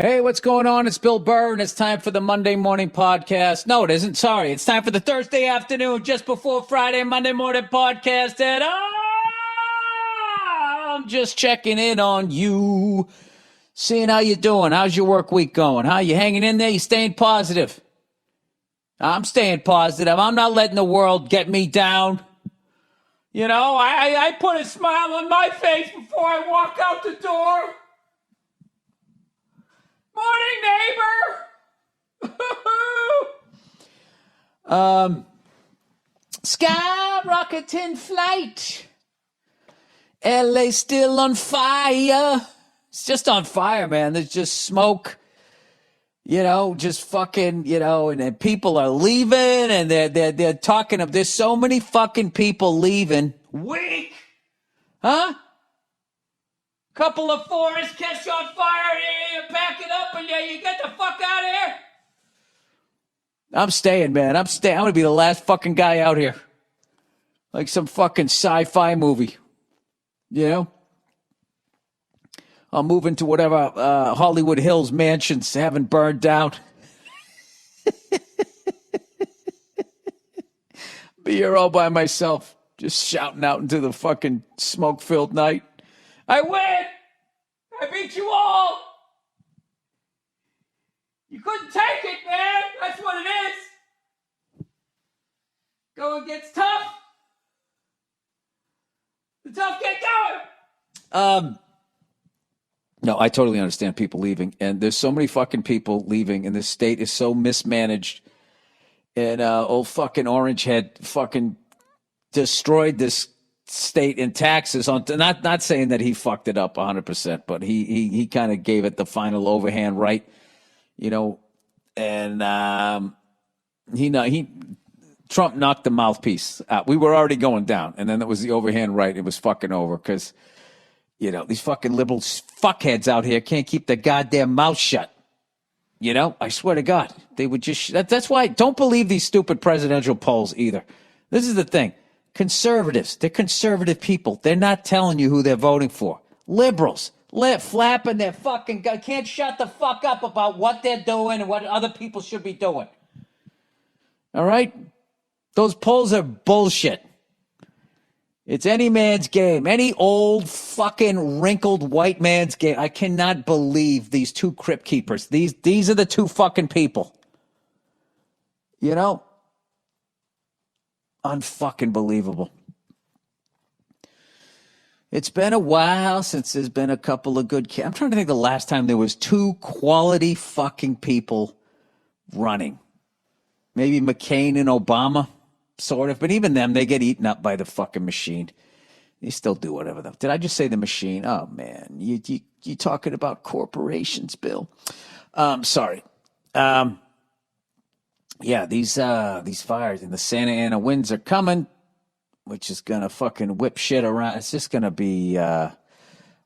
Hey, what's going on? It's Bill Burr, and it's time for the Monday morning podcast. No, it isn't. Sorry. It's time for the Thursday afternoon, just before Friday, Monday morning podcast. And I'm just checking in on you, seeing how you doing. How's your work week going? How you hanging in there? You staying positive? I'm staying positive. I'm not letting the world get me down. You know, I put a smile on my face before I walk out the door. Morning, neighbor. Skyrocketing flight. LA still on fire. It's just on fire, man. There's just smoke. Just fucking, and then people are leaving, and they're talking of there's so many fucking people leaving. Weak, huh? Couple of forests catch on fire, you pack it up, and you get the fuck out of here. I'm staying, man. I'm gonna be the last fucking guy out here, like some fucking sci-fi movie. I'll move into whatever Hollywood Hills mansions haven't burned down. Be here all by myself, just shouting out into the fucking smoke-filled night. I win! I beat you all! You couldn't take it, man! That's what it is! Going gets tough. The tough get going! No, I totally understand people leaving, and there's so many fucking people leaving, and this state is so mismanaged, and old fucking Orange Head fucking destroyed this state in taxes on not saying that he fucked it up 100%, but he kind of gave it the final overhand right, and he Trump knocked the mouthpiece out. We were already going down, and then it was the overhand right. It was fucking over because these fucking liberal fuckheads out here can't keep their goddamn mouth shut. I swear to God, they would just. That's why don't believe these stupid presidential polls either. This is the thing. Conservatives, they're conservative people. They're not telling you who they're voting for. Liberals, flapping their fucking can't shut the fuck up about what they're doing and what other people should be doing. All right? Those polls are bullshit. It's any man's game. Any old fucking wrinkled white man's game. I cannot believe these two crypt keepers. These are the two fucking people. Unfucking believable. It's been a while since there's been a couple of good I'm trying to think the last time there was two quality fucking people running. Maybe McCain and Obama, sort of. But even them, they get eaten up by the fucking machine. They still do whatever. Did I just say the machine? Oh, man. You talking about corporations, Bill. Sorry. Yeah, these fires and the Santa Ana winds are coming, which is going to fucking whip shit around. It's just going to be, I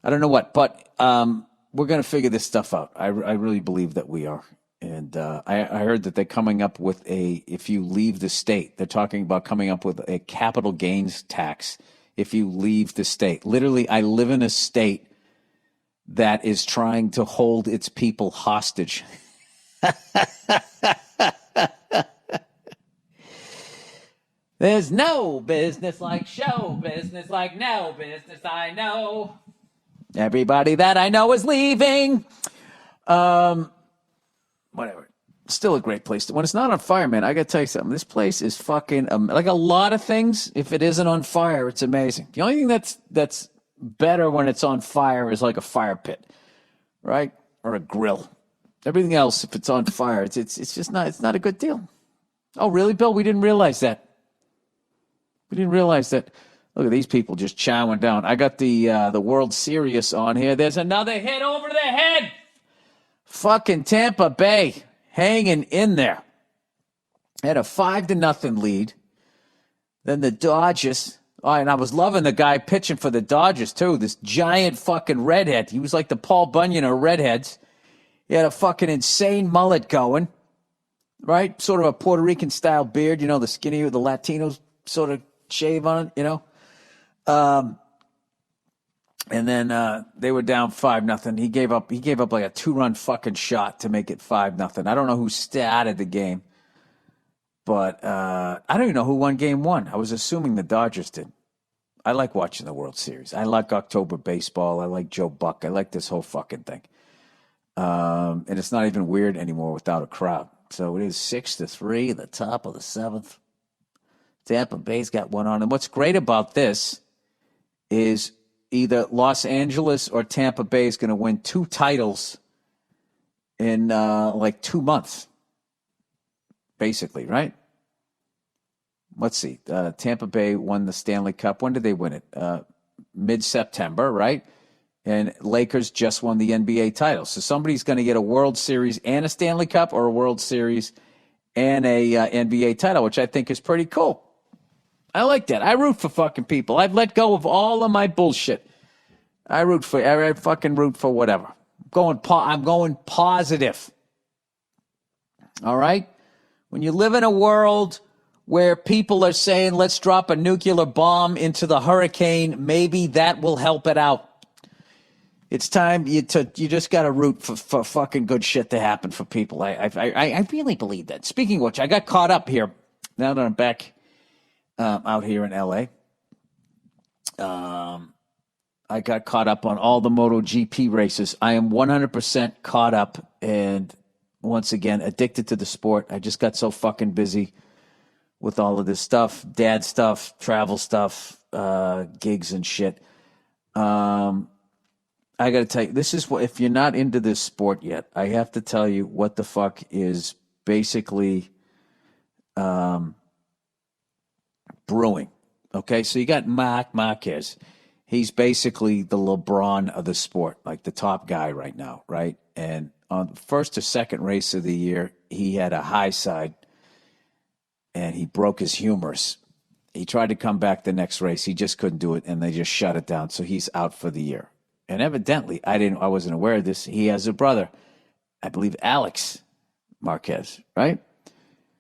don't know what, but we're going to figure this stuff out. I really believe that we are. And I heard that they're coming up with if you leave the state, they're talking about coming up with a capital gains tax if you leave the state. Literally, I live in a state that is trying to hold its people hostage. There's no business like show business, like no business I know. Everybody that I know is leaving. Whatever. Still a great place. When it's not on fire, man, I got to tell you something. This place is fucking, like a lot of things, if it isn't on fire, it's amazing. The only thing that's better when it's on fire is like a fire pit, right? Or a grill. Everything else, if it's on fire, it's just not, it's not a good deal. Oh, really, Bill? We didn't realize that. We didn't realize that. Look at these people just chowing down. I got the World Series on here. There's another hit over the head. Fucking Tampa Bay hanging in there. Had a 5-0 lead. Then the Dodgers. Oh, and I was loving the guy pitching for the Dodgers, too. This giant fucking redhead. He was like the Paul Bunyan of redheads. He had a fucking insane mullet going. Right? Sort of a Puerto Rican-style beard. The skinny, the Latinos sort of shave on it, And then they were down 5-0. He gave up like a 2-run fucking shot to make it 5-0. I don't know who started the game, but I don't even know who won game one. I was assuming the Dodgers did. I like watching the World Series. I like October baseball. I like Joe Buck. I like this whole fucking thing. And it's not even weird anymore without a crowd. So it is 6-3, the top of the seventh. Tampa Bay's got one on. And what's great about this is either Los Angeles or Tampa Bay is going to win 2 titles in like 2 months, basically, right? Let's see. Tampa Bay won the Stanley Cup. When did they win it? Mid-September, right? And Lakers just won the NBA title. So somebody's going to get a World Series and a Stanley Cup, or a World Series and a NBA title, which I think is pretty cool. I like that. I root for fucking people. I've let go of all of my bullshit. I fucking root for whatever. I'm going positive. All right? When you live in a world where people are saying, let's drop a nuclear bomb into the hurricane, maybe that will help it out. It's time you just got to root for fucking good shit to happen for people. I really believe that. Speaking of which, I got caught up here. Now that I'm back out here in L.A., I got caught up on all the MotoGP races. I am 100% caught up and, once again, addicted to the sport. I just got so fucking busy with all of this stuff, dad stuff, travel stuff, gigs and shit. I got to tell you, this is what, if you're not into this sport yet, I have to tell you what the fuck is basically brewing. Okay, so you got Marc Marquez. He's basically the LeBron of the sport, like the top guy right now, right? And on the first or second race of the year, he had a high side and he broke his humerus. He tried to come back the next race. He just couldn't do it, and they just shut it down. So he's out for the year. And evidently, I wasn't aware of this. He has a brother, I believe Alex Marquez, right?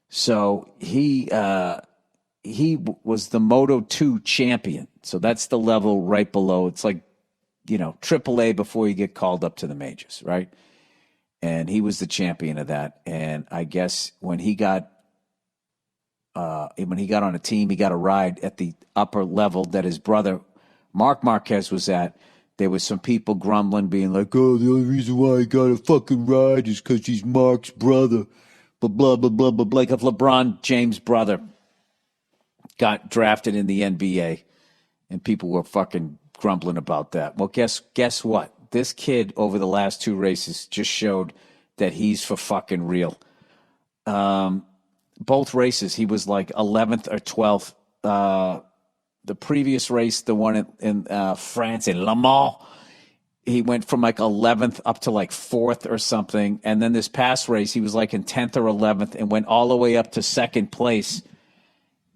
So he was the Moto 2 champion. So that's the level right below. It's like, AAA before you get called up to the majors, right? And he was the champion of that. And I guess when he got on a team, he got a ride at the upper level that his brother, Marc Marquez, was at. There was some people grumbling, being like, oh, the only reason why he got a fucking ride is because he's Mark's brother. Blah, blah, blah, blah, blah, blah. Like if LeBron James' brother got drafted in the NBA, and people were fucking grumbling about that. Well, guess what? This kid over the last 2 races just showed that he's for fucking real. Both races, he was like 11th or 12th. The previous race, the one in France, in Le Mans, he went from like 11th up to like 4th or something. And then this past race, he was like in 10th or 11th and went all the way up to 2nd place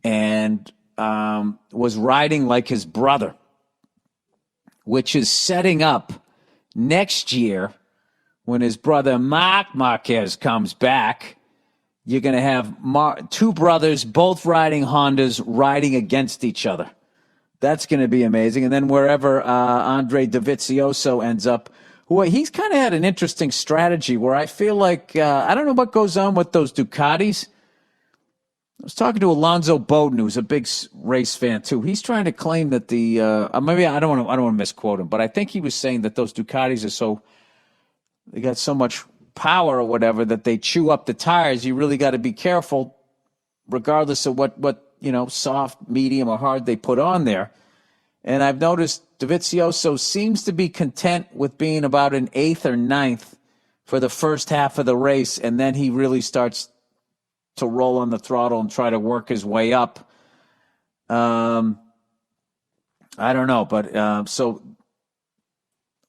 and was riding like his brother, which is setting up next year when his brother Marc Marquez comes back. You're going to have 2 brothers, both riding Hondas, riding against each other. That's going to be amazing. And then wherever Andre Dovizioso ends up, he's kind of had an interesting strategy where I feel like, I don't know what goes on with those Ducatis. I was talking to Alonzo Bowden, who's a big race fan too. He's trying to claim that maybe I don't want to misquote him, but I think he was saying that those Ducatis they got so much power or whatever that they chew up the tires. You really got to be careful, regardless of what soft, medium, or hard they put on there. And I've noticed Dovizioso seems to be content with being about an 8th or 9th for the first half of the race, and then he really starts to roll on the throttle and try to work his way up. I don't know, but so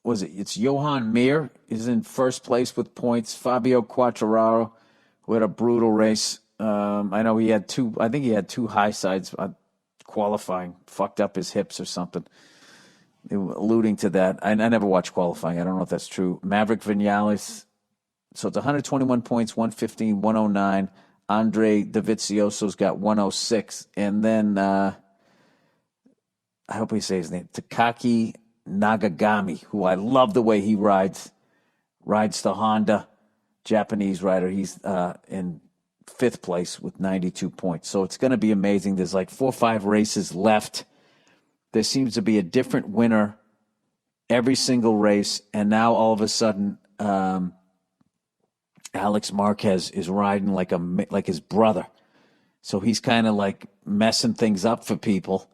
it's Johan Mir is in first place with points. Fabio Quartararo, who had a brutal race. I know he had 2 high sides qualifying, fucked up his hips or something. They were alluding to that. I never watched qualifying. I don't know if that's true. Maverick Vinales. So it's 121 points, 115, 109. Andre Dovizioso's got 106. And then, I hope we say his name, Takaki Nagagami, who I love the way he rides the Honda, Japanese rider. He's in fifth place with 92 points. So it's going to be amazing. There's like 4 or 5 races left. There seems to be a different winner every single race. And now all of a sudden, Alex Marquez is riding like his brother. So he's kind of like messing things up for people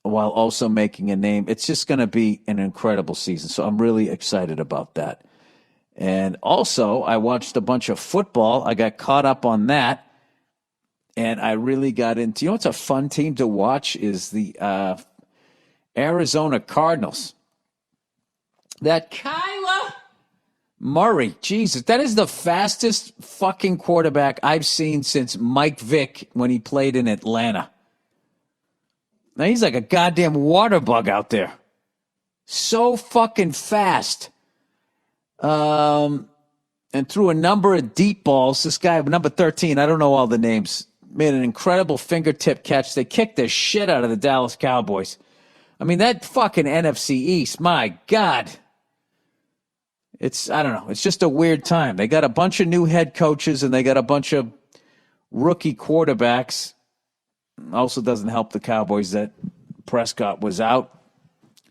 while also making a name. It's just going to be an incredible season. So I'm really excited about that. And also, I watched a bunch of football. I got caught up on that. And I really got into, you know what's a fun team to watch is the Arizona Cardinals. That Kyler Murray, Jesus, that is the fastest fucking quarterback I've seen since Mike Vick when he played in Atlanta. Now he's like a goddamn water bug out there. So fucking fast. And threw a number of deep balls. This guy, number 13, I don't know all the names, made an incredible fingertip catch. They kicked the shit out of the Dallas Cowboys. I mean, that fucking NFC East, my God. I don't know. It's just a weird time. They got a bunch of new head coaches and they got a bunch of rookie quarterbacks. Also doesn't help the Cowboys that Prescott was out.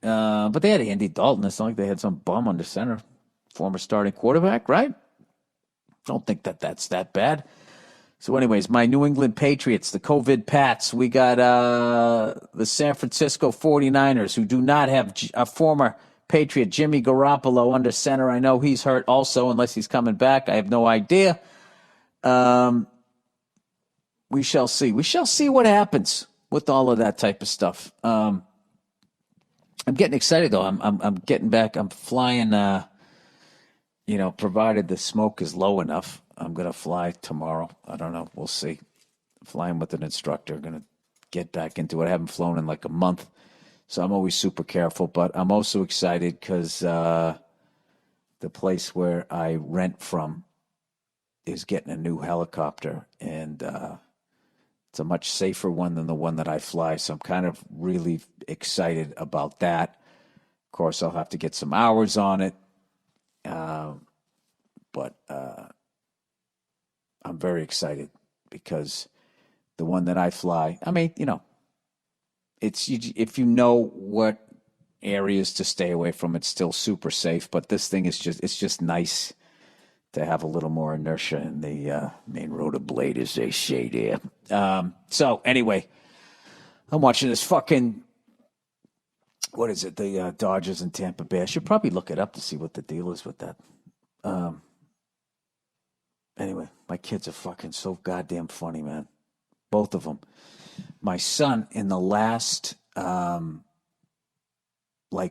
But they had Andy Dalton. It's not like they had some bum under center. Former starting quarterback, right? Don't think that's that bad. So anyways, my New England Patriots, the COVID Pats. We got the San Francisco 49ers, who do not have a former Patriot, Jimmy Garoppolo, under center. I know he's hurt also, unless he's coming back. I have no idea. We shall see. We shall see what happens with all of that type of stuff. I'm getting excited, though. I'm getting back. I'm flying... provided the smoke is low enough, I'm going to fly tomorrow. I don't know. We'll see. Flying with an instructor. Going to get back into it. I haven't flown in like a month, so I'm always super careful. But I'm also excited because the place where I rent from is getting a new helicopter, and it's a much safer one than the one that I fly. So I'm kind of really excited about that. Of course, I'll have to get some hours on it. But I'm very excited because the one that I fly, I mean, it's if you know what areas to stay away from, it's still super safe. But this thing is just nice to have a little more inertia in the main rotor blade, as they say there. So anyway, I'm watching this fucking. What is it? The Dodgers in Tampa Bay. I should probably look it up to see what the deal is with that. Anyway, my kids are fucking so goddamn funny, man. Both of them. My son, in the last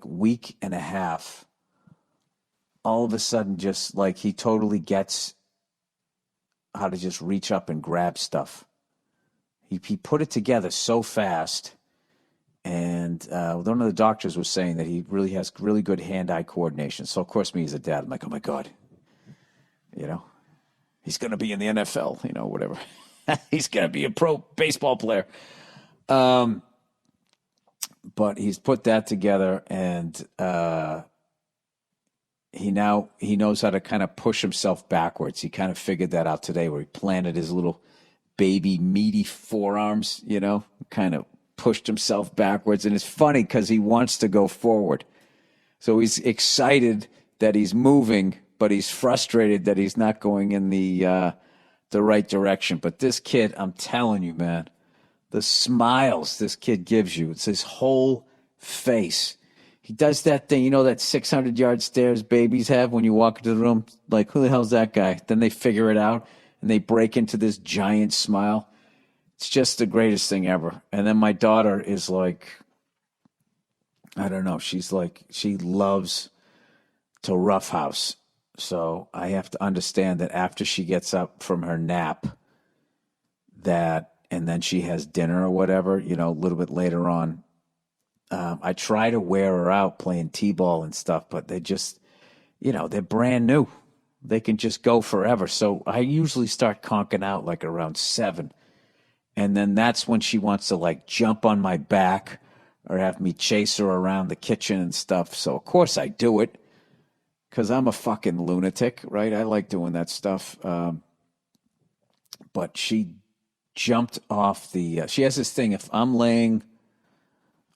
week and a half, all of a sudden, just like he totally gets how to just reach up and grab stuff. He put it together so fast. And one of the doctors was saying that he really has really good hand-eye coordination. So, of course, me as a dad, I'm like, oh, my God. He's going to be in the NFL, whatever. He's going to be a pro baseball player. But he's put that together, and he knows how to kind of push himself backwards. He kind of figured that out today where he planted his little baby meaty forearms, kind of pushed himself backwards. And it's funny because he wants to go forward. So he's excited that he's moving, but he's frustrated that he's not going in the right direction. But this kid, I'm telling you, man, the smiles this kid gives you, it's his whole face. He does that thing, that 600-yard stares babies have when you walk into the room. Like, who the hell's that guy? Then they figure it out, and they break into this giant smile. It's just the greatest thing ever. And then my daughter is like, I don't know. She's like, she loves to roughhouse. So I have to understand that after she gets up from her nap, and then she has dinner or whatever, a little bit later on, I try to wear her out playing t-ball and stuff, but they just, they're brand new. They can just go forever. So I usually start conking out like around 7. And then that's when she wants to like jump on my back or have me chase her around the kitchen and stuff. So of course I do it because I'm a fucking lunatic, right? I like doing that stuff. But she jumped off the. She has this thing. If I'm laying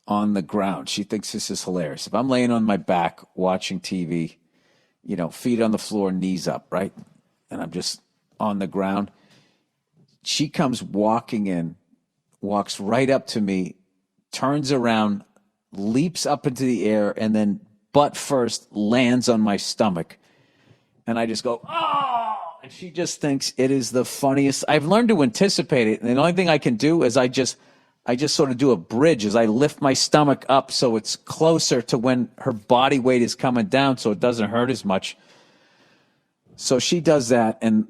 on the ground, she thinks this is hilarious. If I'm laying on my back watching TV, feet on the floor, knees up, right, and I'm just on the ground, she comes walking in, walks right up to me, turns around, leaps up into the air, and then butt first lands on my stomach. And I just go, oh! And she just thinks it is the funniest. I've learned to anticipate it. And the only thing I can do is I just sort of do a bridge as I lift my stomach up so it's closer to when her body weight is coming down so it doesn't hurt as much. So she does that. And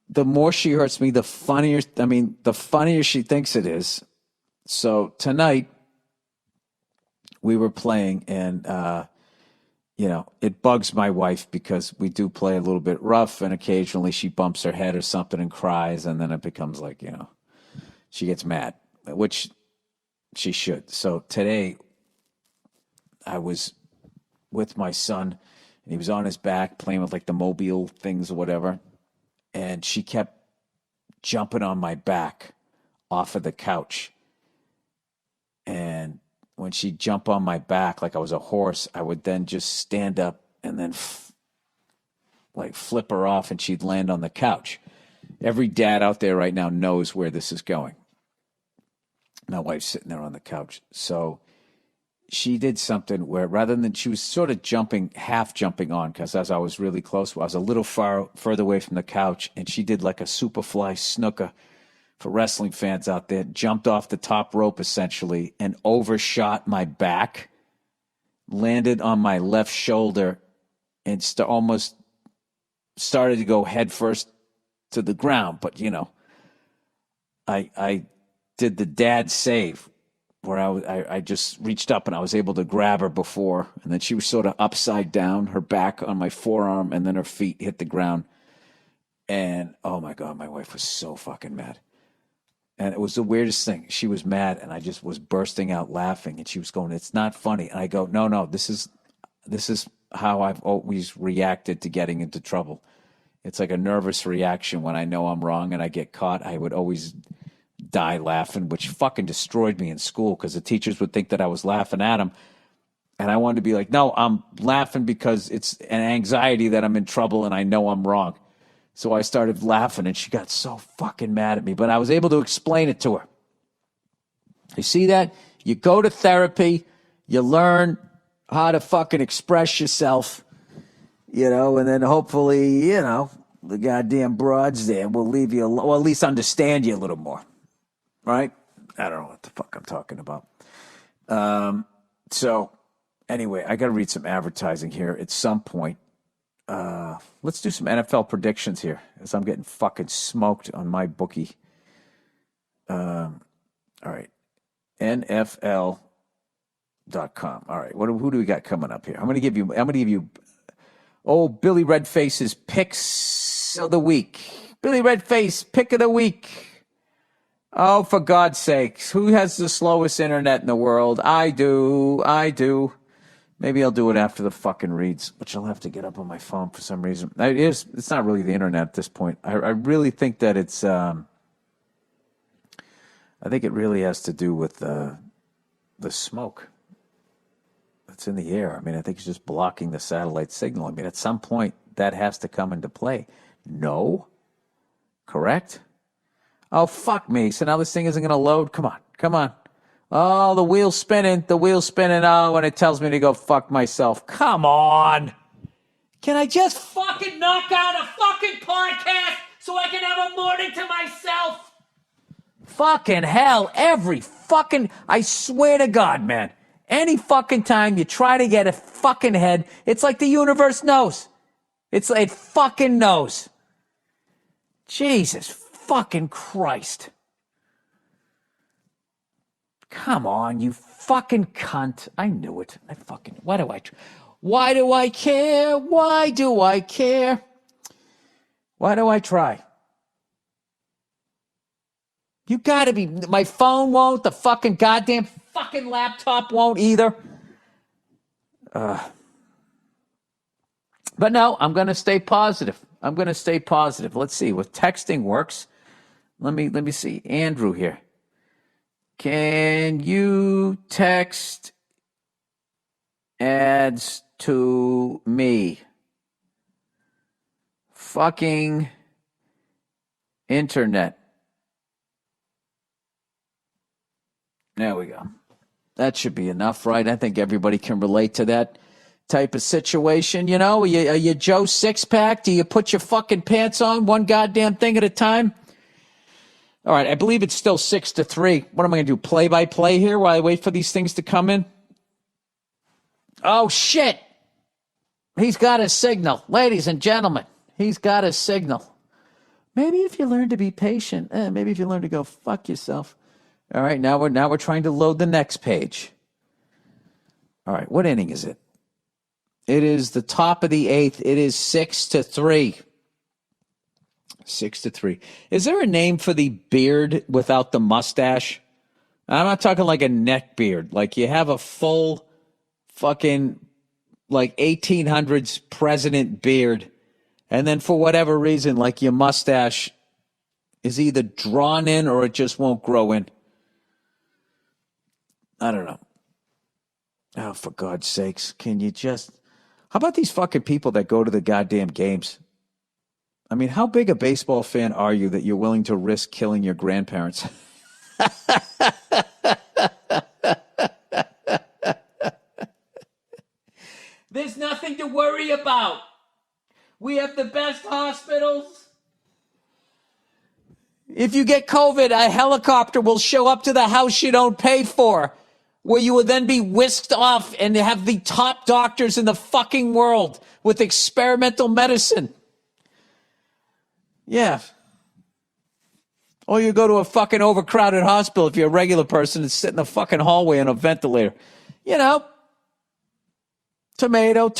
the more she hurts me, the funnier she thinks it is. So tonight we were playing, and it bugs my wife because we do play a little bit rough, and occasionally she bumps her head or something and cries, and then it becomes like, she gets mad, which she should. So today I was with my son, and he was on his back playing with like the mobile things or whatever, and she kept jumping on my back off of the couch. And when she'd jump on my back like I was a horse, I would then just stand up and then flip her off, and she'd land on the couch. Every dad out there right now knows where this is going. My wife's sitting there on the couch. So she did something where rather than, she was sort of half jumping on, because as I was really close, I was a little further away from the couch, and she did like a superfly snooker for wrestling fans out there, jumped off the top rope essentially and overshot my back, landed on my left shoulder, and almost started to go head first to the ground. But, I did the dad save where I just reached up and I was able to grab her before, and then she was sort of upside down, her back on my forearm, and then her feet hit the ground. And, oh my God, my wife was so fucking mad. And it was the weirdest thing. She was mad, and I just was bursting out laughing, and she was going, "It's not funny." And I go, No, this is how I've always reacted to getting into trouble. It's like a nervous reaction when I know I'm wrong and I get caught. I would always die laughing, which fucking destroyed me in school because the teachers would think that I was laughing at them. And I wanted to be like, no, I'm laughing because it's an anxiety that I'm in trouble and I know I'm wrong. So I started laughing, and she got so fucking mad at me. But I was able to explain it to her. You see that? You go to therapy, you learn how to fucking express yourself, and then hopefully, the goddamn broads there will leave you alone, or at least understand you a little more. Right? I don't know what the fuck I'm talking about. So anyway, I got to read some advertising here at some point. Let's do some NFL predictions here, as I'm getting fucking smoked on my bookie. All right. NFL.com. All right. Who do we got coming up here? I'm going to give you Billy Redface's picks of the week. Billy Redface, pick of the week. Oh, for God's sakes. Who has the slowest internet in the world? I do. Maybe I'll do it after the fucking reads, which I'll have to get up on my phone for some reason. It's not really the internet at this point. I really think that it's, I think it really has to do with the smoke that's in the air. I mean, I think it's just blocking the satellite signal. I mean, at some point, that has to come into play. No? Correct? Oh, fuck me. So now this thing isn't going to load? Come on. Oh, the wheel's spinning. Oh, and it tells me to go fuck myself. Come on. Can I just fucking knock out a fucking podcast so I can have a morning to myself? Fucking hell. I swear to God, man. Any fucking time you try to get a fucking head, it's like the universe knows. It fucking knows. Jesus fucking Christ. Come on, you fucking cunt. I knew it. Why do I care? Why do I care? Why do I try? You gotta be, my phone won't, the fucking goddamn fucking laptop won't either. But no, I'm going to stay positive. Let's see. With texting works. Let me see. Andrew here. Can you text ads to me? Fucking internet. There we go. That should be enough, right? I think everybody can relate to that type of situation. You know, are you Joe Six-Pack? Do you put your fucking pants on one goddamn thing at a time? All right, I believe it's still 6-3. What am I going to do, play-by-play here while I wait for these things to come in? Oh, shit. He's got a signal. Ladies and gentlemen, he's got a signal. Maybe if you learn to be patient, maybe if you learn to go fuck yourself. All right, now we're trying to load the next page. All right, what inning is it? It is the top of the 8th. It is 6-3. 6-3. Is there a name for the beard without the mustache? I'm not talking like a neck beard. Like you have a full fucking like 1800s president beard, and then for whatever reason, like your mustache is either drawn in or it just won't grow in. I don't know. Oh, for God's sakes, can you just... How about these fucking people that go to the goddamn games? I mean, how big a baseball fan are you that you're willing to risk killing your grandparents? There's nothing to worry about. We have the best hospitals. If you get COVID, a helicopter will show up to the house you don't pay for, where you will then be whisked off and have the top doctors in the fucking world with experimental medicine. Yeah. Or you go to a fucking overcrowded hospital if you're a regular person and sit in the fucking hallway on a ventilator. You know, tomato.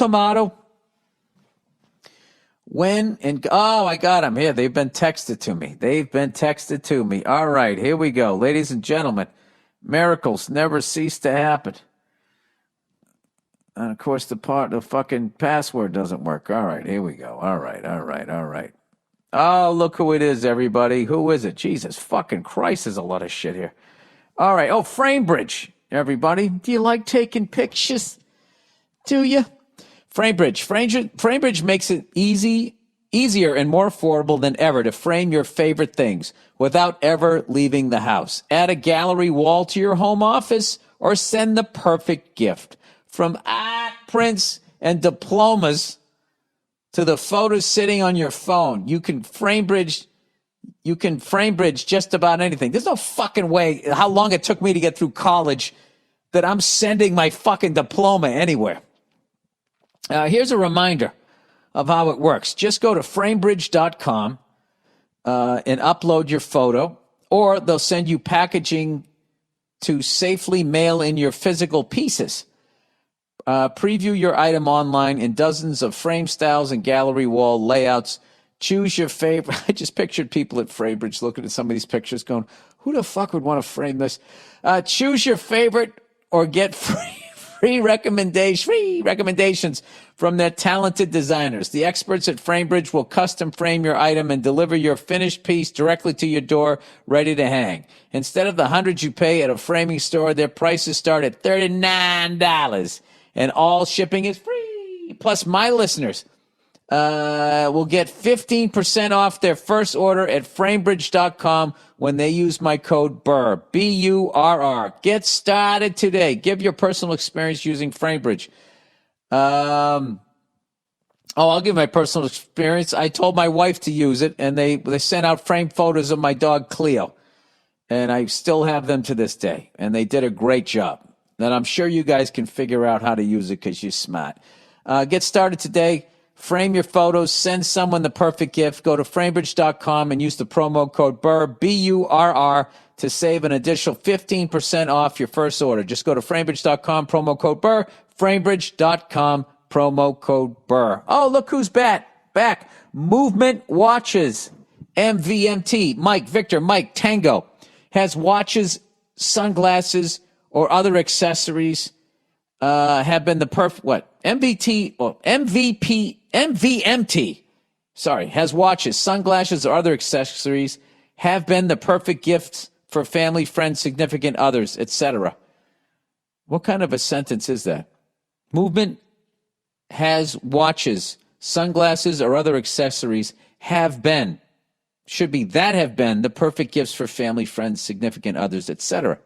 I got them here. They've been texted to me. All right, here we go. Ladies and gentlemen, miracles never cease to happen. And of course, the fucking password doesn't work. All right, here we go. All right. Oh, look who it is, everybody. Who is it? Jesus fucking Christ, there's a lot of shit here. All right. Oh, FrameBridge, everybody. Do you like taking pictures? Do you? FrameBridge makes it easier and more affordable than ever to frame your favorite things without ever leaving the house. Add a gallery wall to your home office or send the perfect gift. From art prints and diplomas to the photos sitting on your phone, you can FrameBridge just about anything. There's no fucking way how long it took me to get through college that I'm sending my fucking diploma anywhere. Here's a reminder of how it works. Just go to framebridge.com and upload your photo, or they'll send you packaging to safely mail in your physical pieces. Preview your item online in dozens of frame styles and gallery wall layouts. Choose your favorite. I just pictured people at FrameBridge looking at some of these pictures going, who the fuck would want to frame this? Choose your favorite or get free recommendations from their talented designers. The experts at FrameBridge will custom frame your item and deliver your finished piece directly to your door, ready to hang. Instead of the hundreds you pay at a framing store, their prices start at $39. And all shipping is free. Plus, my listeners will get 15% off their first order at framebridge.com when they use my code BURR, B-U-R-R. Get started today. Give your personal experience using FrameBridge. I'll give my personal experience. I told my wife to use it, and they sent out framed photos of my dog, Cleo. And I still have them to this day. And they did a great job. And I'm sure you guys can figure out how to use it because you're smart. Get started today. Frame your photos. Send someone the perfect gift. Go to framebridge.com and use the promo code BURR, B-U-R-R, to save an additional 15% off your first order. Just go to framebridge.com, promo code BURR, framebridge.com, promo code BURR. Oh, look who's back. Movement Watches. MVMT. Mike, Victor, Mike, Tango has watches, sunglasses, or other accessories have been the perfect, MVMT, has watches, sunglasses, or other accessories have been the perfect gifts for family, friends, significant others, etc. What kind of a sentence is that? Movement has watches, sunglasses, or other accessories have been, should be that have been the perfect gifts for family, friends, significant others, etc.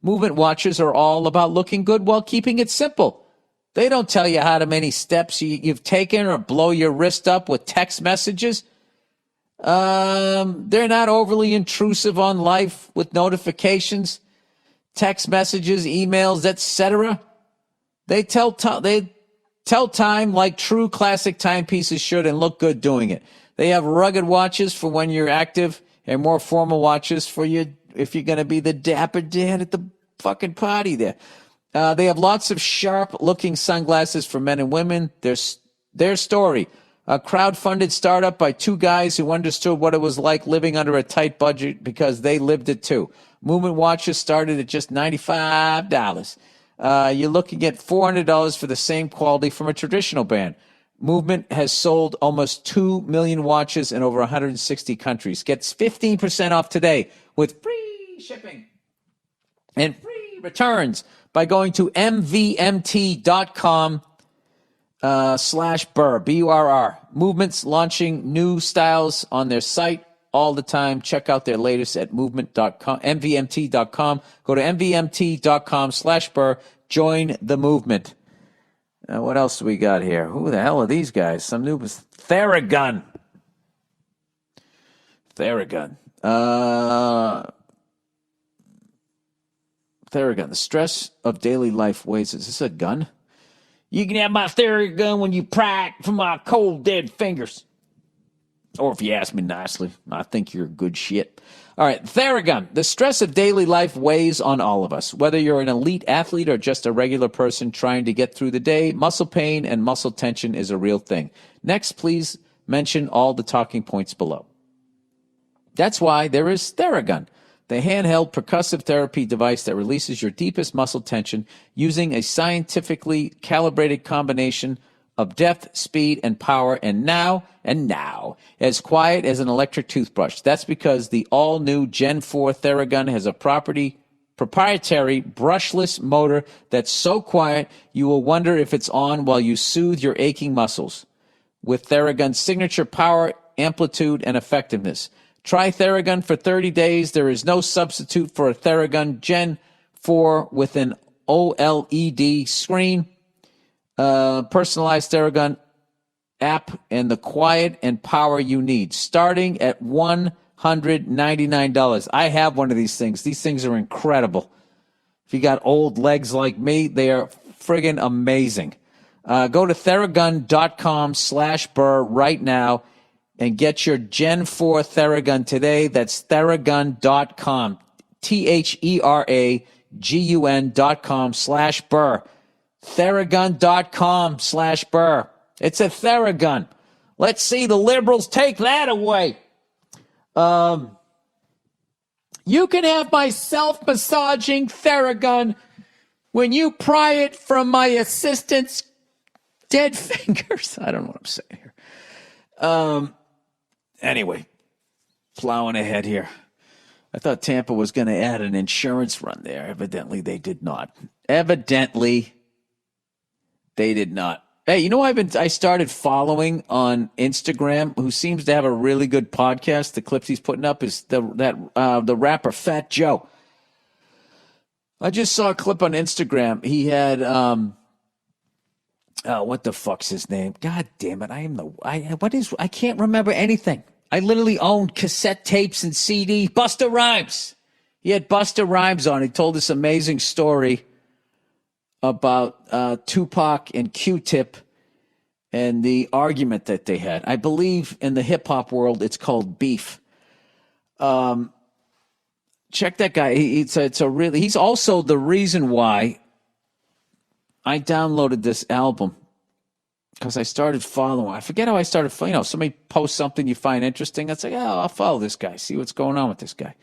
Movement watches are all about looking good while keeping it simple. They don't tell you how many steps you've taken or blow your wrist up with text messages. They're not overly intrusive on life with notifications, text messages, emails, etc. They tell time like true classic timepieces should and look good doing it. They have rugged watches for when you're active and more formal watches for you if you're going to be the dapper dad at the fucking party there. They have lots of sharp-looking sunglasses for men and women. Their story, a crowd-funded startup by two guys who understood what it was like living under a tight budget because they lived it too. Movement watches started at just $95. You're looking at $400 for the same quality from a traditional brand. Movement has sold almost 2 million watches in over 160 countries. Gets 15% off today with free shipping and free returns by going to mvmt.com /burr, B-U-R-R. Movement's launching new styles on their site all the time. Check out their latest at movement.com, mvmt.com. Go to mvmt.com /burr. Join the movement. What else do we got here? Who the hell are these guys? Some new Theragun. Theragun. Theragun. The stress of daily life weighs. Is this a gun? You can have my Theragun when you pry it from my cold, dead fingers. Or if you ask me nicely, I think you're good shit. All right, Theragun. The stress of daily life weighs on all of us. Whether you're an elite athlete or just a regular person trying to get through the day, muscle pain and muscle tension is a real thing. Next, please mention all the talking points below. That's why there is Theragun, the handheld percussive therapy device that releases your deepest muscle tension using a scientifically calibrated combination of depth, speed, and power, and now, as quiet as an electric toothbrush. That's because the all-new Gen 4 Theragun has a proprietary brushless motor that's so quiet you will wonder if it's on while you soothe your aching muscles. With Theragun's signature power, amplitude, and effectiveness. Try Theragun for 30 days. There is no substitute for a Theragun Gen 4 with an OLED screen, personalized Theragun app, and the quiet and power you need, starting at $199. I have one of these things. These things are incredible. If you got old legs like me, they are friggin' amazing. Go to Theragun.com /burr right now and get your Gen 4 Theragun today. That's Theragun.com, THERAGUN.com /burr. Theragun.com /burr. It's a Theragun. Let's see the liberals take that away. You can have my self-massaging Theragun when you pry it from my assistant's dead fingers. I don't know what I'm saying here. Anyway, plowing ahead here. I thought Tampa was going to add an insurance run there. Evidently, they did not. They did not. Hey, you know I started following on Instagram, who seems to have a really good podcast. The clips he's putting up is the rapper Fat Joe. I just saw a clip on Instagram. He had what the fuck's his name? God damn it! I can't remember anything. I literally owned cassette tapes and CD. Busta Rhymes. He had Busta Rhymes on. He told this amazing story about Tupac and Q-Tip and the argument that they had. I believe in the hip-hop world, it's called beef. Check that guy. He's also the reason why I downloaded this album, because I started following. I forget how I started following. Somebody posts something you find interesting. I'd say, I'll follow this guy, see what's going on with this guy.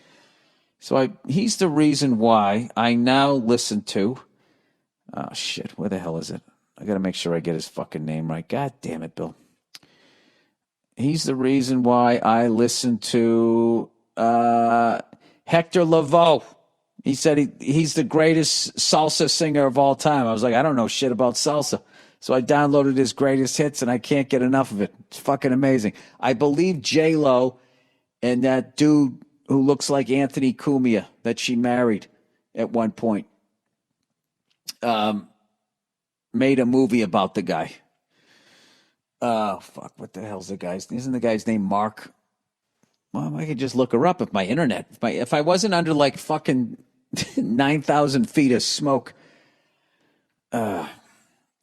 So he's the reason why I now listen to. Oh shit! Where the hell is it? I got to make sure I get his fucking name right. God damn it, Bill. He's the reason why I listen to Hector Lavoe. He said he's the greatest salsa singer of all time. I was like, I don't know shit about salsa. So I downloaded his greatest hits, and I can't get enough of it. It's fucking amazing. I believe J-Lo and that dude who looks like Anthony Cumia that she married at one point made a movie about the guy. Oh, fuck. What the hell's the guy's name? Isn't the guy's name Mark? Well, I could just look her up if my internet. If I wasn't under like fucking 9,000 feet of smoke.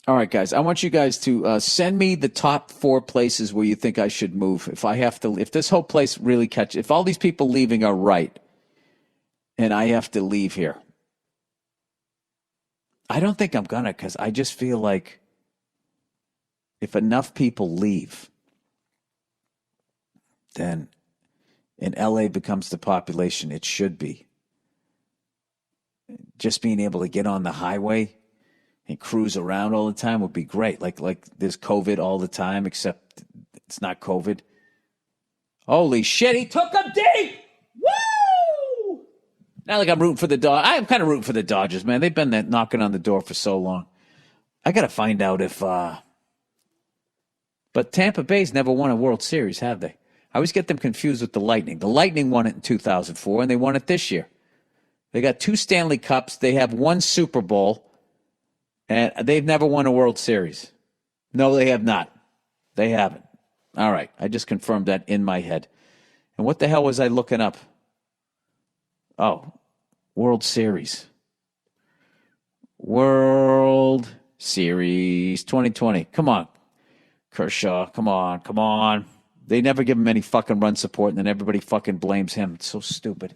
All right, guys. I want you guys to send me the top 4 places where you think I should move. If this whole place really if all these people leaving are right, and I have to leave here. I don't think I'm gonna, because I just feel like if enough people leave, then and LA becomes the population it should be. Just being able to get on the highway and cruise around all the time would be great. Like there's COVID all the time, except it's not COVID. Holy shit, he took him deep! Woo! Not like I'm rooting for the Dodgers. I'm kind of rooting for the Dodgers, man. They've been knocking on the door for so long. I got to find out if... But Tampa Bay's never won a World Series, have they? I always get them confused with the Lightning. The Lightning won it in 2004, and they won it this year. They got 2 Stanley Cups. They have 1 Super Bowl, and they've never won a World Series. No, they have not. They haven't. All right. I just confirmed that in my head. And what the hell was I looking up? Oh, World Series. World Series 2020. Come on, Kershaw. Come on. They never give him any fucking run support, and then everybody fucking blames him. It's so stupid.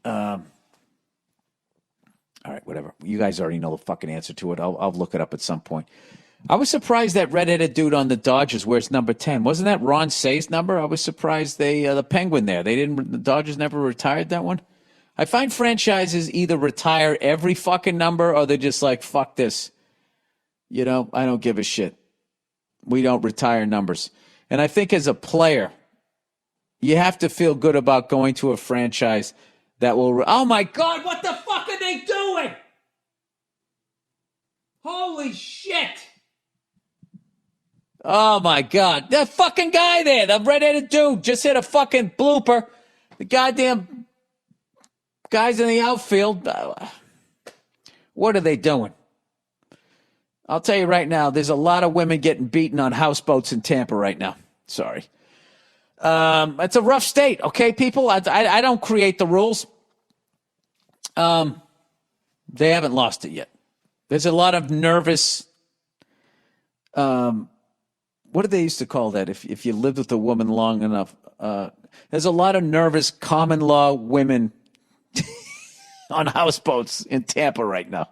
All right, whatever. You guys already know the fucking answer to it. I'll look it up at some point. I was surprised that redheaded dude on the Dodgers wears number 10. Wasn't that Ron Say's number? I was surprised the Penguin there. The Dodgers never retired that one. I find franchises either retire every fucking number or they're just like, fuck this. I don't give a shit. We don't retire numbers. And I think as a player, you have to feel good about going to a franchise that will... Oh, my God, what the fuck are they doing? Holy shit. Oh, my God. That fucking guy there, the red-headed dude, just hit a fucking blooper. The goddamn guys in the outfield. What are they doing? I'll tell you right now, there's a lot of women getting beaten on houseboats in Tampa right now. Sorry. It's a rough state, okay, people? I don't create the rules. They haven't lost it yet. There's a lot of nervous... what did they used to call that? If you lived with a woman long enough, there's a lot of nervous common law women on houseboats in Tampa right now.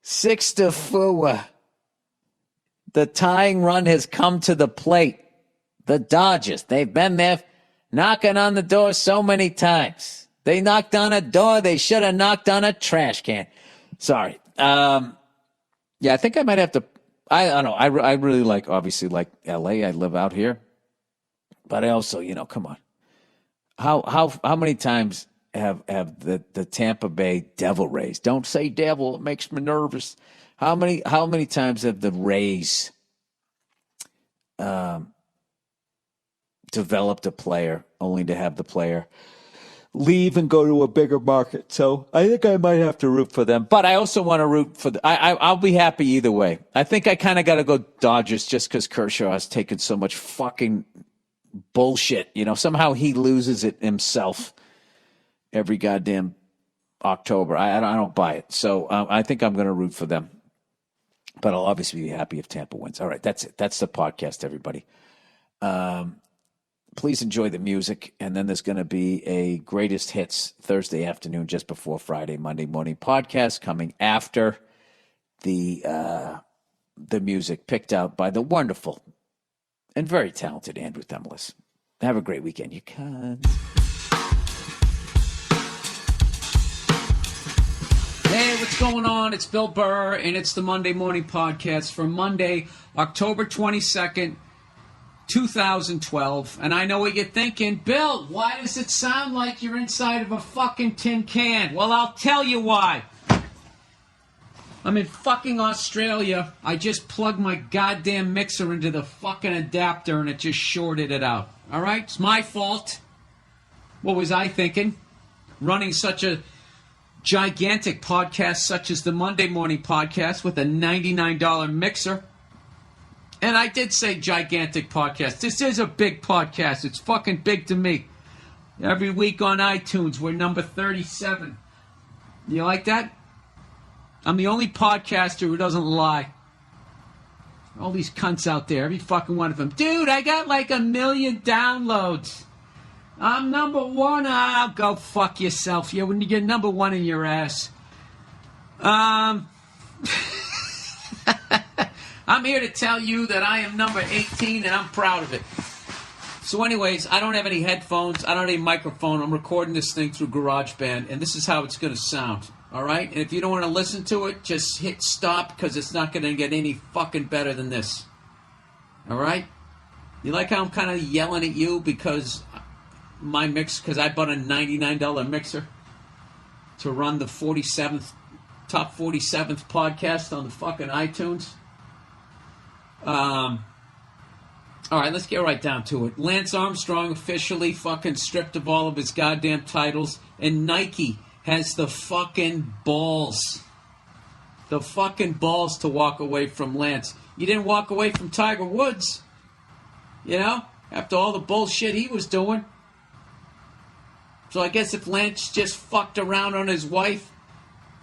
6-4. The tying run has come to the plate. The Dodgers, they've been there knocking on the door so many times. They knocked on a door. They should have knocked on a trash can. Sorry. Yeah, I think I might have to... I don't know. I really obviously like L.A. I live out here. But I also, come on. How many times have the Tampa Bay Devil Rays? Don't say devil. It makes me nervous. How many times have the Rays developed a player only to have the player leave and go to a bigger market? So I think I might have to root for them. But I also want to root for I'll be happy either way. I think I kind of got to go Dodgers just because Kershaw has taken so much fucking bullshit. Somehow he loses it himself every goddamn October. I don't buy it. So I think I'm going to root for them. But I'll obviously be happy if Tampa wins. All right, that's it. That's the podcast, everybody. Please enjoy the music. And then there's going to be a greatest hits Thursday afternoon just before Friday, Monday morning podcast coming after the music picked out by the wonderful and very talented Andrew Themelis. Have a great weekend, you cunts. going on? It's Bill Burr, and it's the Monday Morning Podcast for Monday, October 22nd, 2012. And I know what you're thinking. Bill, why does it sound like you're inside of a fucking tin can? Well, I'll tell you why. I'm in fucking Australia. I just plugged my goddamn mixer into the fucking adapter, and it just shorted it out. All right? It's my fault. What was I thinking? Running such a gigantic podcast such as the Monday Morning Podcast with a $99 mixer. And I did say gigantic podcast. This is a big podcast. It's fucking big to me. Every week on iTunes, we're number 37. You like that? I'm the only podcaster who doesn't lie. All these cunts out there, every fucking one of them. Dude, I got like 1 million downloads. I'm number one. Ah, go fuck yourself. When you get number one in your ass. I'm here to tell you that I am number 18 and I'm proud of it. So anyways, I don't have any headphones. I don't have any microphone. I'm recording this thing through GarageBand, and this is how it's going to sound. All right? And if you don't want to listen to it, just hit stop because it's not going to get any fucking better than this. All right? You like how I'm kind of yelling at you because my mix, because I bought a $99 mixer to run the top 47th podcast on the fucking iTunes. All right, let's get right down to it. Lance Armstrong officially fucking stripped of all of his goddamn titles, and Nike has the fucking balls. The fucking balls to walk away from Lance. You didn't walk away from Tiger Woods, you know, after all the bullshit he was doing. So I guess if Lance just fucked around on his wife,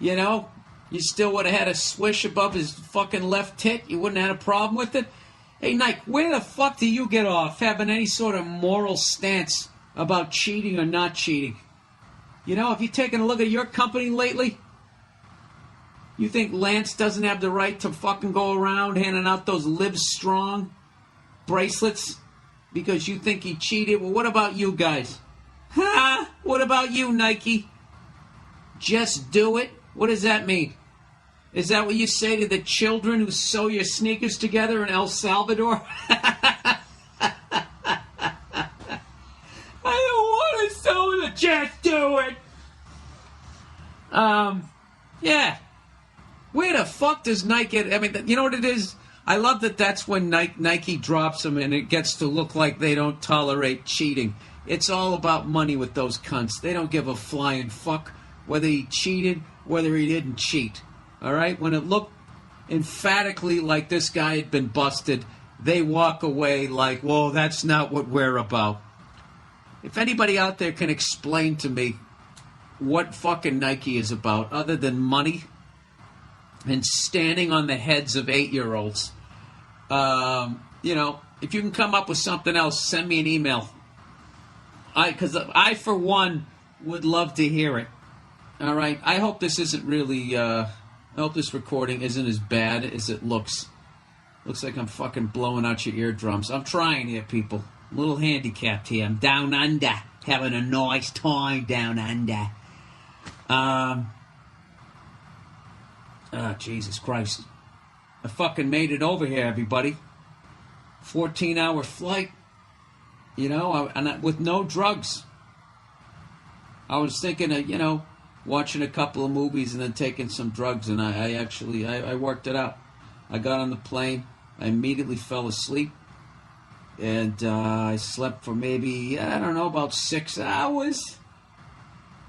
you know, you still would have had a swish above his fucking left tit. You wouldn't have had a problem with it. Hey, Nike, where the fuck do you get off having any sort of moral stance about cheating or not cheating? You know, have you taken a look at your company lately? You think Lance doesn't have the right to fucking go around handing out those Live Strong bracelets because you think he cheated? Well, what about you guys? Huh? What about you, Nike? Just do it? What does that mean? Is that what you say to the children who sew your sneakers together in El Salvador? I don't want to sew it. Just do it. Yeah. Where the fuck does Nike get? I mean, you know what it is? I love that that's when Nike drops them and it gets to look like they don't tolerate cheating. It's all about money with those cunts. They don't give a flying fuck whether he cheated, whether he didn't cheat. All right? When it looked emphatically like this guy had been busted, they walk away like, whoa, that's not what we're about. If anybody out there can explain to me what fucking Nike is about other than money and standing on the heads of 8-year-olds, you know, if you can come up with something else, send me an email. Because I, for one, would love to hear it. All right? I hope this isn't really, I hope this recording isn't as bad as it looks. Looks like I'm fucking blowing out your eardrums. I'm trying here, people. I'm a little handicapped here. I'm down under. Having a nice time down under. Jesus Christ. I fucking made it over here, everybody. 14-hour flight. You know, with no drugs. I was thinking of, you know, watching a couple of movies and then taking some drugs, and I worked it out. I got on the plane. I immediately fell asleep. And I slept for maybe, I don't know, about 6 hours.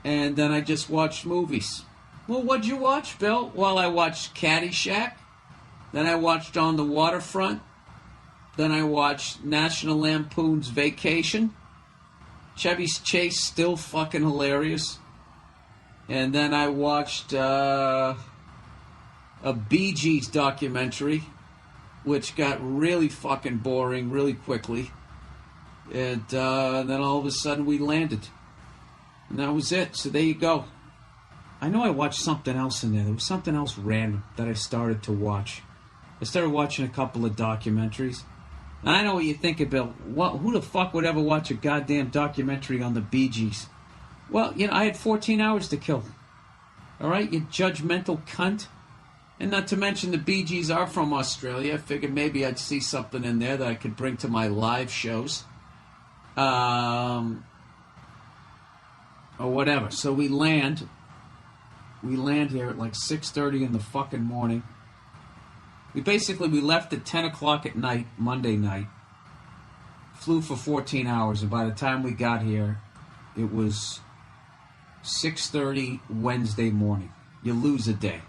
And then I just watched movies. Well, what'd you watch, Bill? Well, I watched Caddyshack. Then I watched On the Waterfront. Then I watched National Lampoon's Vacation. Chevy Chase, still fucking hilarious. And then I watched a Bee Gees documentary, which got really fucking boring really quickly. And then all of a sudden we landed. And that was it. So there you go. I know I watched something else in there. There was something else random that I started to watch. I started watching a couple of documentaries. And I know what you're thinking, Bill. Who the fuck would ever watch a goddamn documentary on the Bee Gees? Well, you know, I had 14 hours to kill. All right, you judgmental cunt. And not to mention the Bee Gees are from Australia. I figured maybe I'd see something in there that I could bring to my live shows. Or whatever. So we land. We land here at like 6:30 in the fucking morning. We left at 10 o'clock at night, Monday night. Flew for 14 hours, and by the time we got here, it was 6:30 Wednesday morning. You lose a day.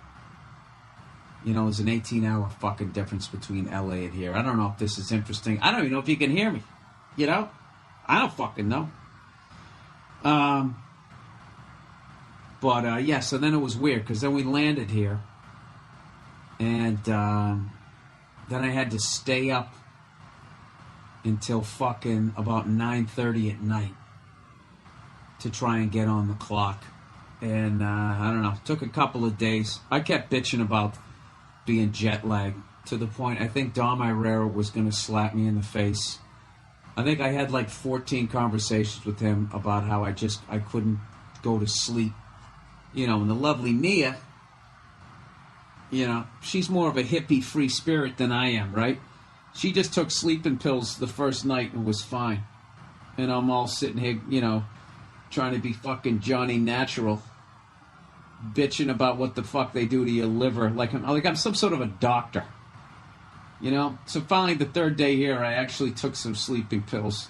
You know, there's an 18-hour fucking difference between LA and here. I don't know if this is interesting. I don't even know if you can hear me. You know? I don't fucking know. But yeah, so then it was weird, because then we landed here, and then I had to stay up until fucking about 9:30 at night to try and get on the clock. And I don't know, it took a couple of days. I kept bitching about being jet lagged to the point I think Dom Irera was going to slap me in the face. I think I had like 14 conversations with him about how I couldn't go to sleep. You know, and the lovely Mia, you know, she's more of a hippie free spirit than I am, right? She just took sleeping pills the first night and was fine. And I'm all sitting here, you know, trying to be fucking Johnny Natural, bitching about what the fuck they do to your liver. Like I'm some sort of a doctor. You know? So finally, the third day here, I actually took some sleeping pills.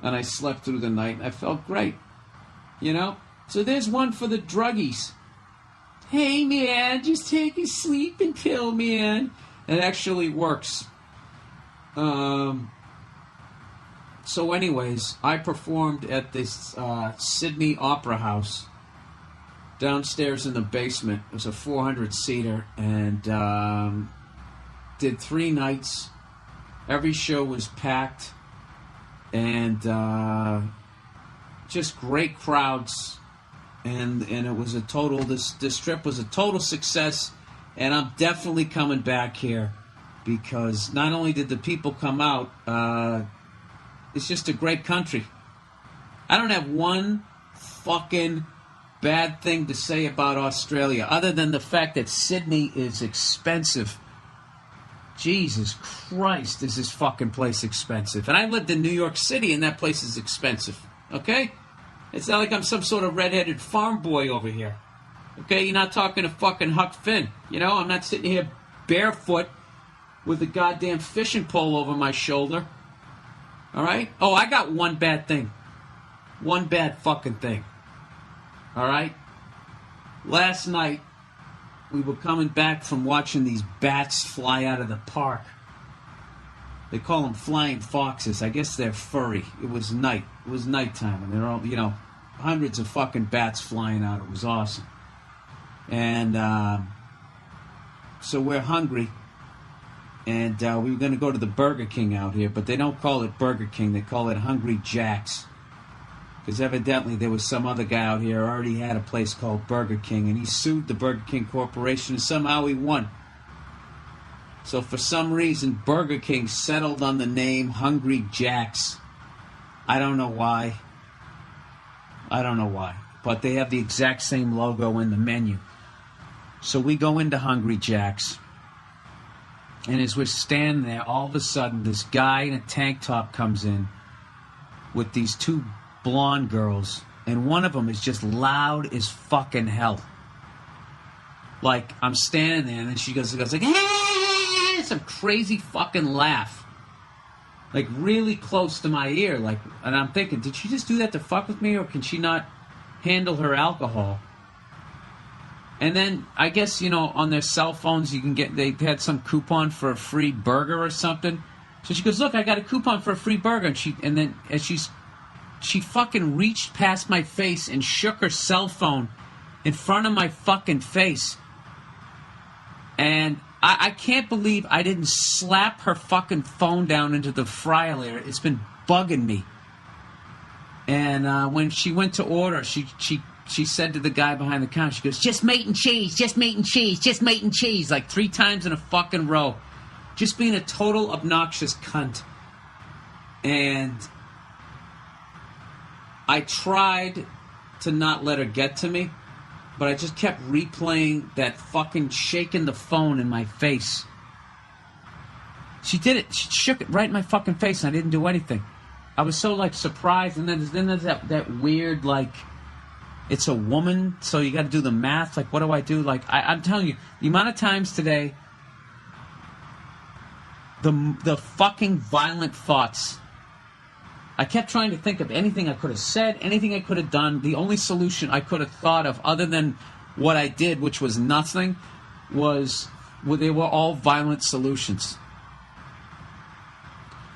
And I slept through the night. And I felt great. You know? So there's one for the druggies. Hey, man, just take a sleeping pill, man. It actually works. So anyways, I performed at this Sydney Opera House downstairs in the basement. It was a 400-seater, and did 3 nights. Every show was packed, and just great crowds. And it was a total, this trip was a total success, and I'm definitely coming back here, because not only did the people come out, it's just a great country. I don't have one fucking bad thing to say about Australia, other than the fact that Sydney is expensive. Jesus Christ, is this fucking place expensive. And I lived in New York City, and that place is expensive, okay? It's not like I'm some sort of redheaded farm boy over here. Okay, you're not talking to fucking Huck Finn. You know, I'm not sitting here barefoot with a goddamn fishing pole over my shoulder. All right? Oh, I got one bad thing. One bad fucking thing. All right? Last night, we were coming back from watching these bats fly out of the park. They call them flying foxes. I guess they're furry. It was night. It was nighttime, and they're all, you know, hundreds of fucking bats flying out. It was awesome. And so we're hungry, and we were going to go to the Burger King out here, but they don't call it Burger King. They call it Hungry Jack's, because evidently there was some other guy out here who already had a place called Burger King, and he sued the Burger King Corporation, and somehow he won. So for some reason, Burger King settled on the name Hungry Jack's. I don't know why. But they have the exact same logo in the menu. So we go into Hungry Jack's. And as we're standing there, all of a sudden, this guy in a tank top comes in with these 2 blonde girls. And one of them is just loud as fucking hell. Like, I'm standing there, and then she goes like, hey! Some crazy fucking laugh. Like, really close to my ear. Like, and I'm thinking, did she just do that to fuck with me, or can she not handle her alcohol? And then, I guess, you know, on their cell phones, you can get, they had some coupon for a free burger or something. So she goes, look, I got a coupon for a free burger. And then as she fucking reached past my face and shook her cell phone in front of my fucking face. And I can't believe I didn't slap her fucking phone down into the fryer later. It's been bugging me. And when she went to order, she said to the guy behind the counter, she goes, just meat and cheese, just meat and cheese, just meat and cheese, like 3 times in a fucking row. Just being a total obnoxious cunt. And I tried to not let her get to me, but I just kept replaying that fucking shaking the phone in my face. She did it. She shook it right in my fucking face, and I didn't do anything. I was so, like, surprised. And then there's that weird, like, it's a woman, so you got to do the math. Like, what do I do? Like, I'm telling you, the amount of times today, the fucking violent thoughts. I kept trying to think of anything I could have said, anything I could have done. The only solution I could have thought of, other than what I did, which was nothing, they were all violent solutions.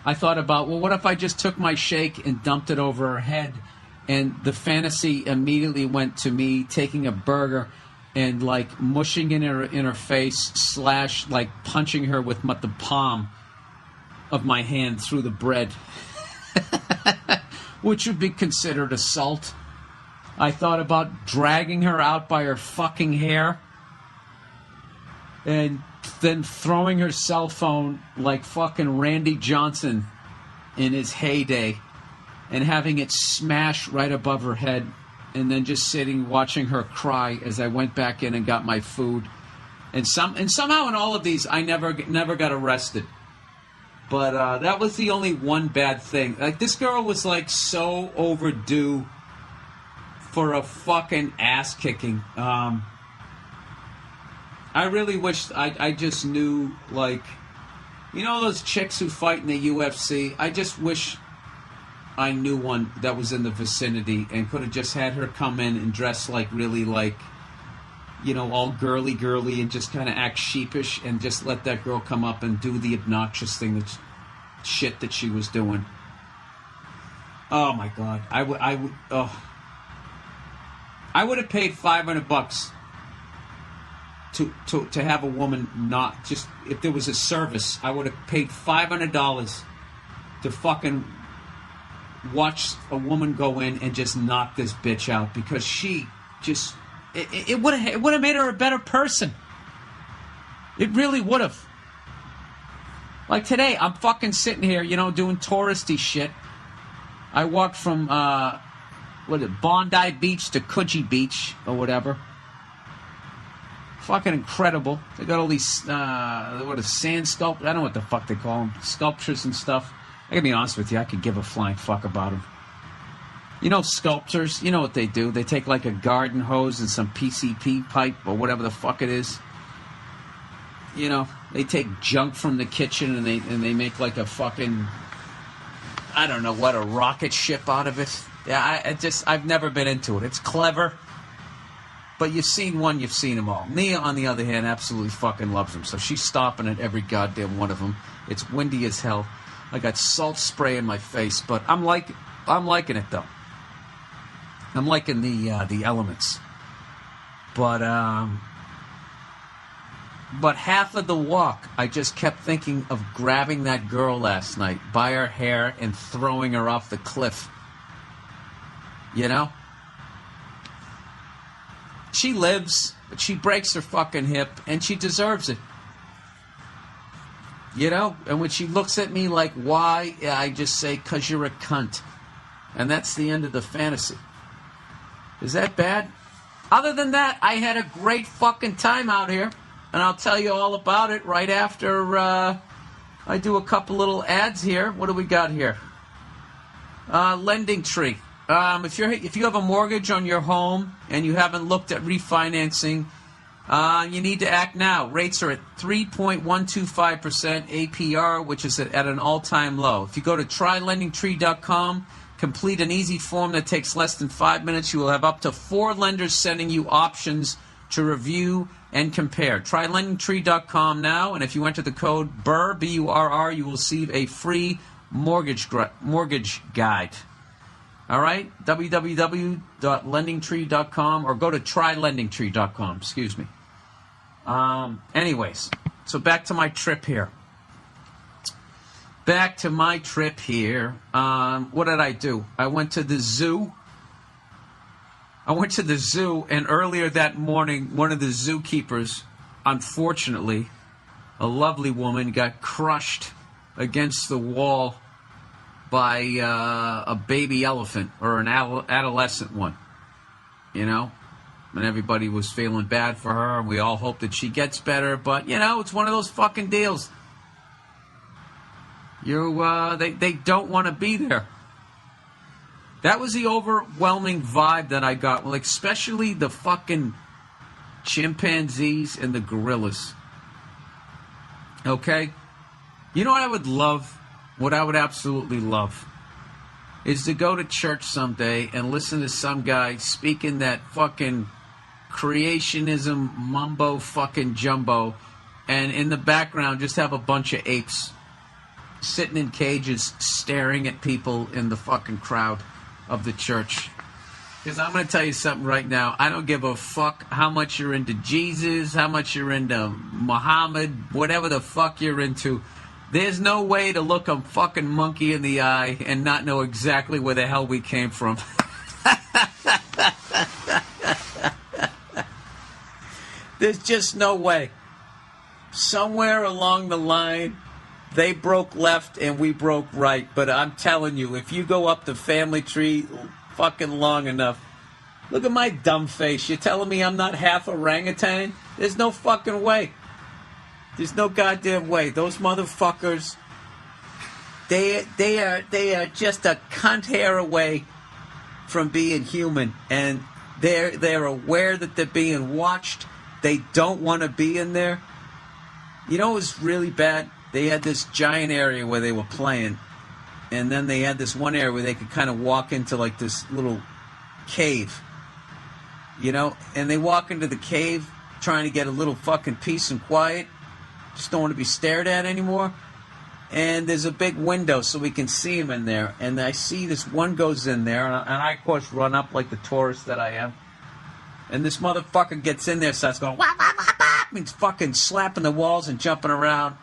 I thought about, well, what if I just took my shake and dumped it over her head? And the fantasy immediately went to me taking a burger and, like, mushing in her face / like punching her with the palm of my hand through the bread, which would be considered assault. I thought about dragging her out by her fucking hair and then throwing her cell phone like fucking Randy Johnson in his heyday and having it smash right above her head, and then just sitting watching her cry as I went back in and got my food. And somehow in all of these I never got arrested. But that was the only one bad thing. Like, this girl was, like, so overdue for a fucking ass kicking. I really wish I just knew, like, you know those chicks who fight in the UFC? I just wish I knew one that was in the vicinity and could have just had her come in and dress, like, really, like, you know, all girly and just kind of act sheepish, and just let that girl come up and do the obnoxious shit that she was doing. Oh my God. I would have paid $500 to have a woman not just, if there was a service, I would have paid $500 to fucking watch a woman go in and just knock this bitch out, because she just, it would have made her a better person. It really would have. Like today, I'm fucking sitting here, you know, doing touristy shit. I walked from Bondi Beach to Coogee Beach or whatever. Fucking incredible. They got all these sand sculptures. I don't know what the fuck they call them, sculptures and stuff. I gotta be honest with you, I could give a flying fuck about them. You know, sculptors, you know what they do? They take like a garden hose and some PCP pipe or whatever the fuck it is. You know, they take junk from the kitchen and they make like a fucking, I don't know what, a rocket ship out of it. Yeah, I've never been into it. It's clever, but you've seen one, you've seen them all. Nia, on the other hand, absolutely fucking loves them, so she's stopping at every goddamn one of them. It's windy as hell. I got salt spray in my face, but I'm liking it though. I'm liking the elements, but half of the walk, I just kept thinking of grabbing that girl last night by her hair and throwing her off the cliff. You know? She lives, but she breaks her fucking hip, and she deserves it. You know? And when she looks at me like, why? I just say, 'cause you're a cunt. And that's the end of the fantasy. Is that bad? Other than that, I had a great fucking time out here. And I'll tell you all about it right after I do a couple little ads here. What do we got here? Lending Tree. If you have a mortgage on your home and you haven't looked at refinancing, you need to act now. Rates are at 3.125% APR, which is at an all-time low. If you go to trylendingtree.com, complete an easy form that takes less than 5 minutes, you will have up to 4 lenders sending you options to review and compare. Try lendingtree.com now, and if you enter the code BURR, B-U-R-R, you will receive a free mortgage guide. All right? www.lendingtree.com, or go to trylendingtree.com. Excuse me. Anyways, so back to my trip here. What did I do? I went to the zoo. And earlier that morning, one of the zookeepers, unfortunately, a lovely woman, got crushed against the wall by a baby elephant, or an adolescent one, you know? and everybody was feeling bad for her, and we all hope that she gets better. But, you know, it's one of those fucking deals. They don't want to be there. That was the overwhelming vibe that I got, like, especially the fucking chimpanzees and the gorillas. Okay? You know what I would love? What I would absolutely love is to go to church someday and listen to some guy speaking that fucking creationism mumbo fucking jumbo, and in the background just have a bunch of apes sitting in cages staring at people in the fucking crowd of the church. Because I'm going to tell you something right now. I don't give a fuck how much you're into Jesus, how much you're into Muhammad, whatever the fuck you're into. There's no way to look a fucking monkey in the eye and not know exactly where the hell we came from. There's just no way. Somewhere along the line, they broke left and we broke right. But I'm telling you, if you go up the family tree fucking long enough, look at my dumb face. You're telling me I'm not half orangutan? There's no fucking way. There's no goddamn way. Those motherfuckers, they are just a cunt hair away from being human, and they're aware that they're being watched. They don't want to be in there. You know what was really bad? They had this giant area where they were playing, and then they had this one area where they could kind of walk into like this little cave, you know, and they walk into the cave trying to get a little fucking peace and quiet. Just don't want to be stared at anymore. And there's a big window so we can see him in there. And I see this one goes in there, and I, of course, run up like the tourist that I am. And this motherfucker gets in there, starts going, wah, wah, wah, wah. He's fucking slapping the walls and jumping around.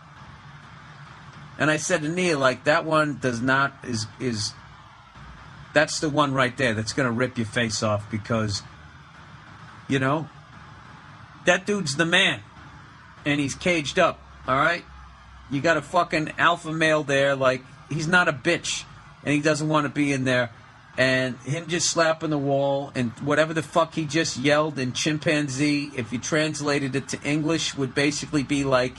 And I said to Nia, like, that one does not, is that's the one right there that's going to rip your face off because, you know, that dude's the man. And he's caged up, all right? You got a fucking alpha male there, like, he's not a bitch, and he doesn't want to be in there. And him just slapping the wall, and whatever the fuck he just yelled in chimpanzee, if you translated it to English, would basically be like,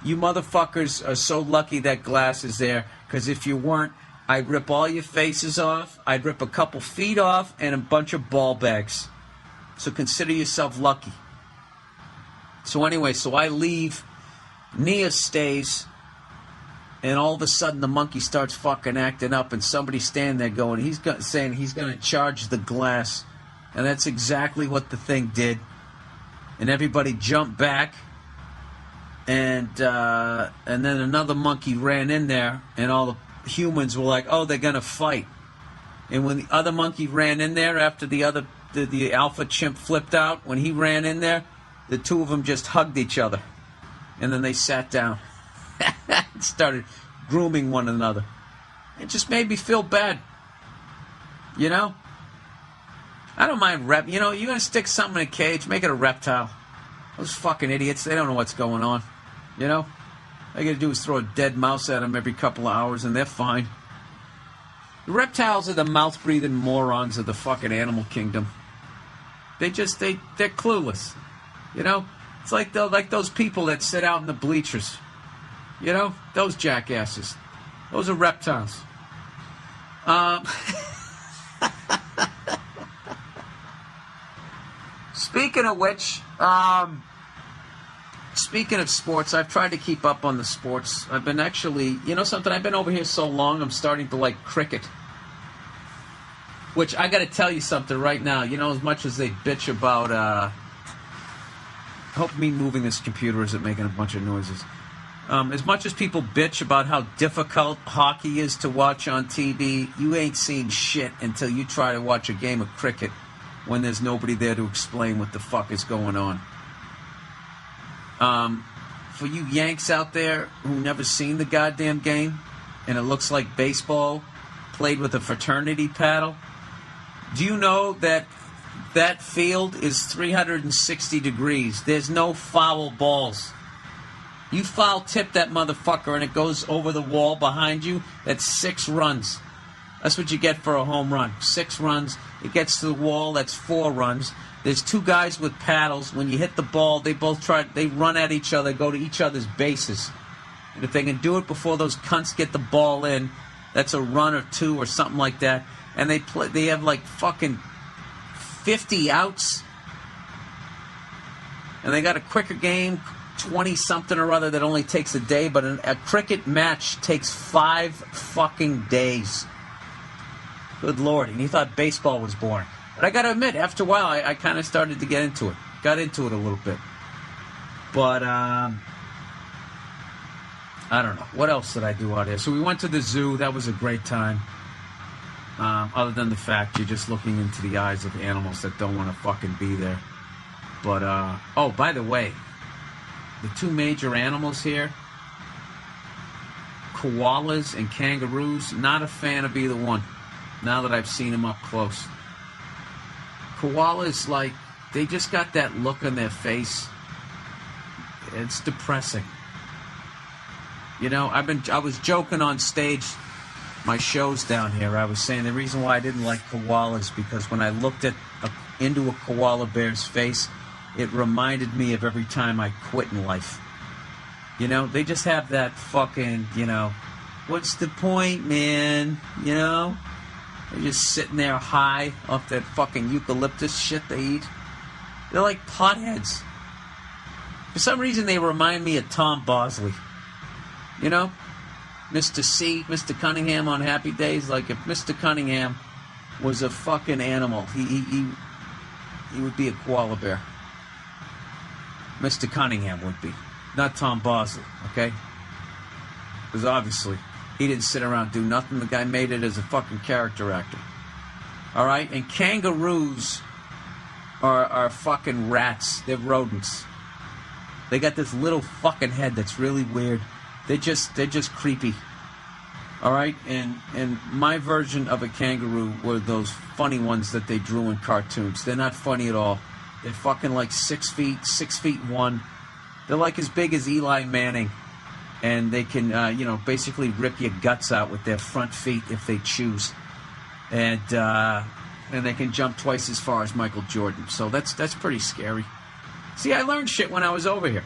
you motherfuckers are so lucky that glass is there, because if you weren't, I'd rip all your faces off, I'd rip a couple feet off, and a bunch of ball bags. So consider yourself lucky. So anyway, so I leave, Nia stays, and all of a sudden the monkey starts fucking acting up, and somebody's standing there going, saying he's going to charge the glass. And that's exactly what the thing did. And everybody jumped back, and then another monkey ran in there, and all the humans were like, oh, they're going to fight. And when the other monkey ran in there after the alpha chimp flipped out, when he ran in there, the two of them just hugged each other. And then they sat down and started grooming one another. It just made me feel bad. You know? I don't mind you know, you're going to stick something in a cage, make it a reptile. Those fucking idiots, they don't know what's going on. You know? All you got to do is throw a dead mouse at them every couple of hours and they're fine. The reptiles are the mouth-breathing morons of the fucking animal kingdom. They're clueless. You know, it's like those people that sit out in the bleachers. You know, those jackasses. Those are reptiles. Speaking of which, speaking of sports, I've tried to keep up on the sports. I've been actually, you know something, I've been over here so long, I'm starting to like cricket. Which, I got to tell you something right now. You know, as much as they bitch about, help me moving this computer, is it making a bunch of noises? As much as people bitch about how difficult hockey is to watch on TV, you ain't seen shit until you try to watch a game of cricket when there's nobody there to explain what the fuck is going on. For you Yanks out there who never seen the goddamn game, and it looks like baseball played with a fraternity paddle, do you know that that field is 360 degrees? There's no foul balls. You foul tip that motherfucker and it goes over the wall behind you, that's 6 runs. That's what you get for a home run. 6 runs. It gets to the wall. That's 4 runs. There's 2 guys with paddles. When you hit the ball, they run at each other, go to each other's bases. And if they can do it before those cunts get the ball in, that's a run or 2 or something like that. And they have like fucking 50 outs. And they got a quicker game, 20-something or other, that only takes a day. But a cricket match takes 5 fucking days. Good Lord. And he thought baseball was boring. But I got to admit, after a while, I kind of started to get into it. Got into it a little bit. But, I don't know. What else did I do out here? So we went to the zoo. That was a great time. Other than the fact you're just looking into the eyes of animals that don't want to fucking be there. But, oh, by the way, the 2 major animals here, koalas and kangaroos, not a fan of either one. Now that I've seen them up close. Koalas, like, they just got that look on their face. It's depressing. You know, I was joking on stage, my shows down here. I was saying the reason why I didn't like koalas, because when I looked into a koala bear's face, it reminded me of every time I quit in life. You know, they just have that fucking, you know, what's the point, man? You know? They're just sitting there high off that fucking eucalyptus shit they eat. They're like potheads. For some reason, they remind me of Tom Bosley. You know? Mr. C, Mr. Cunningham on Happy Days. Like, if Mr. Cunningham was a fucking animal, he would be a koala bear. Mr. Cunningham would be. Not Tom Bosley, okay? Because obviously, he didn't sit around and do nothing. The guy made it as a fucking character actor. All right? And kangaroos are fucking rats. They're rodents. They got this little fucking head that's really weird. They're just creepy. All right? And my version of a kangaroo were those funny ones that they drew in cartoons. They're not funny at all. They're fucking like 6 feet, 6'1". They're like as big as Eli Manning. And they can, basically rip your guts out with their front feet if they choose. And they can jump twice as far as Michael Jordan. So that's pretty scary. See, I learned shit when I was over here.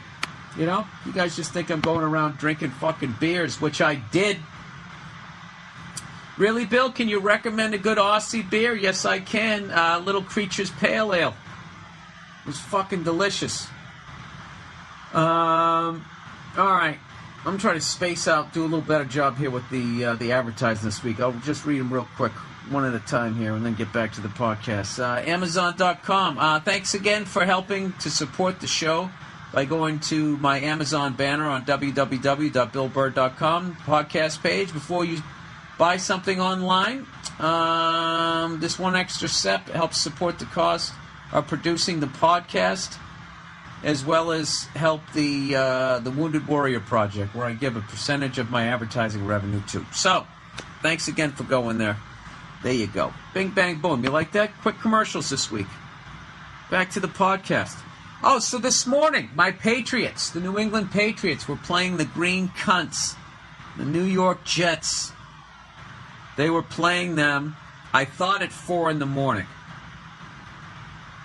You know? You guys just think I'm going around drinking fucking beers, which I did. Really, Bill? Can you recommend a good Aussie beer? Yes, I can. Little Creatures Pale Ale. It was fucking delicious. All right. I'm trying to space out, do a little better job here with the advertising this week. I'll just read them real quick, one at a time here, and then get back to the podcast. Amazon.com. Thanks again for helping to support the show by going to my Amazon banner on www.billburr.com podcast page. Before you buy something online, this one extra step helps support the cost of producing the podcast, as well as help the Wounded Warrior Project, where I give a percentage of my advertising revenue to. So, thanks again for going there. There you go. Bing, bang, boom. You like that? Quick commercials this week. Back to the podcast. Oh, so this morning, my Patriots, the New England Patriots, were playing the Green Cunts, the New York Jets. They were playing them, I thought, at 4 in the morning.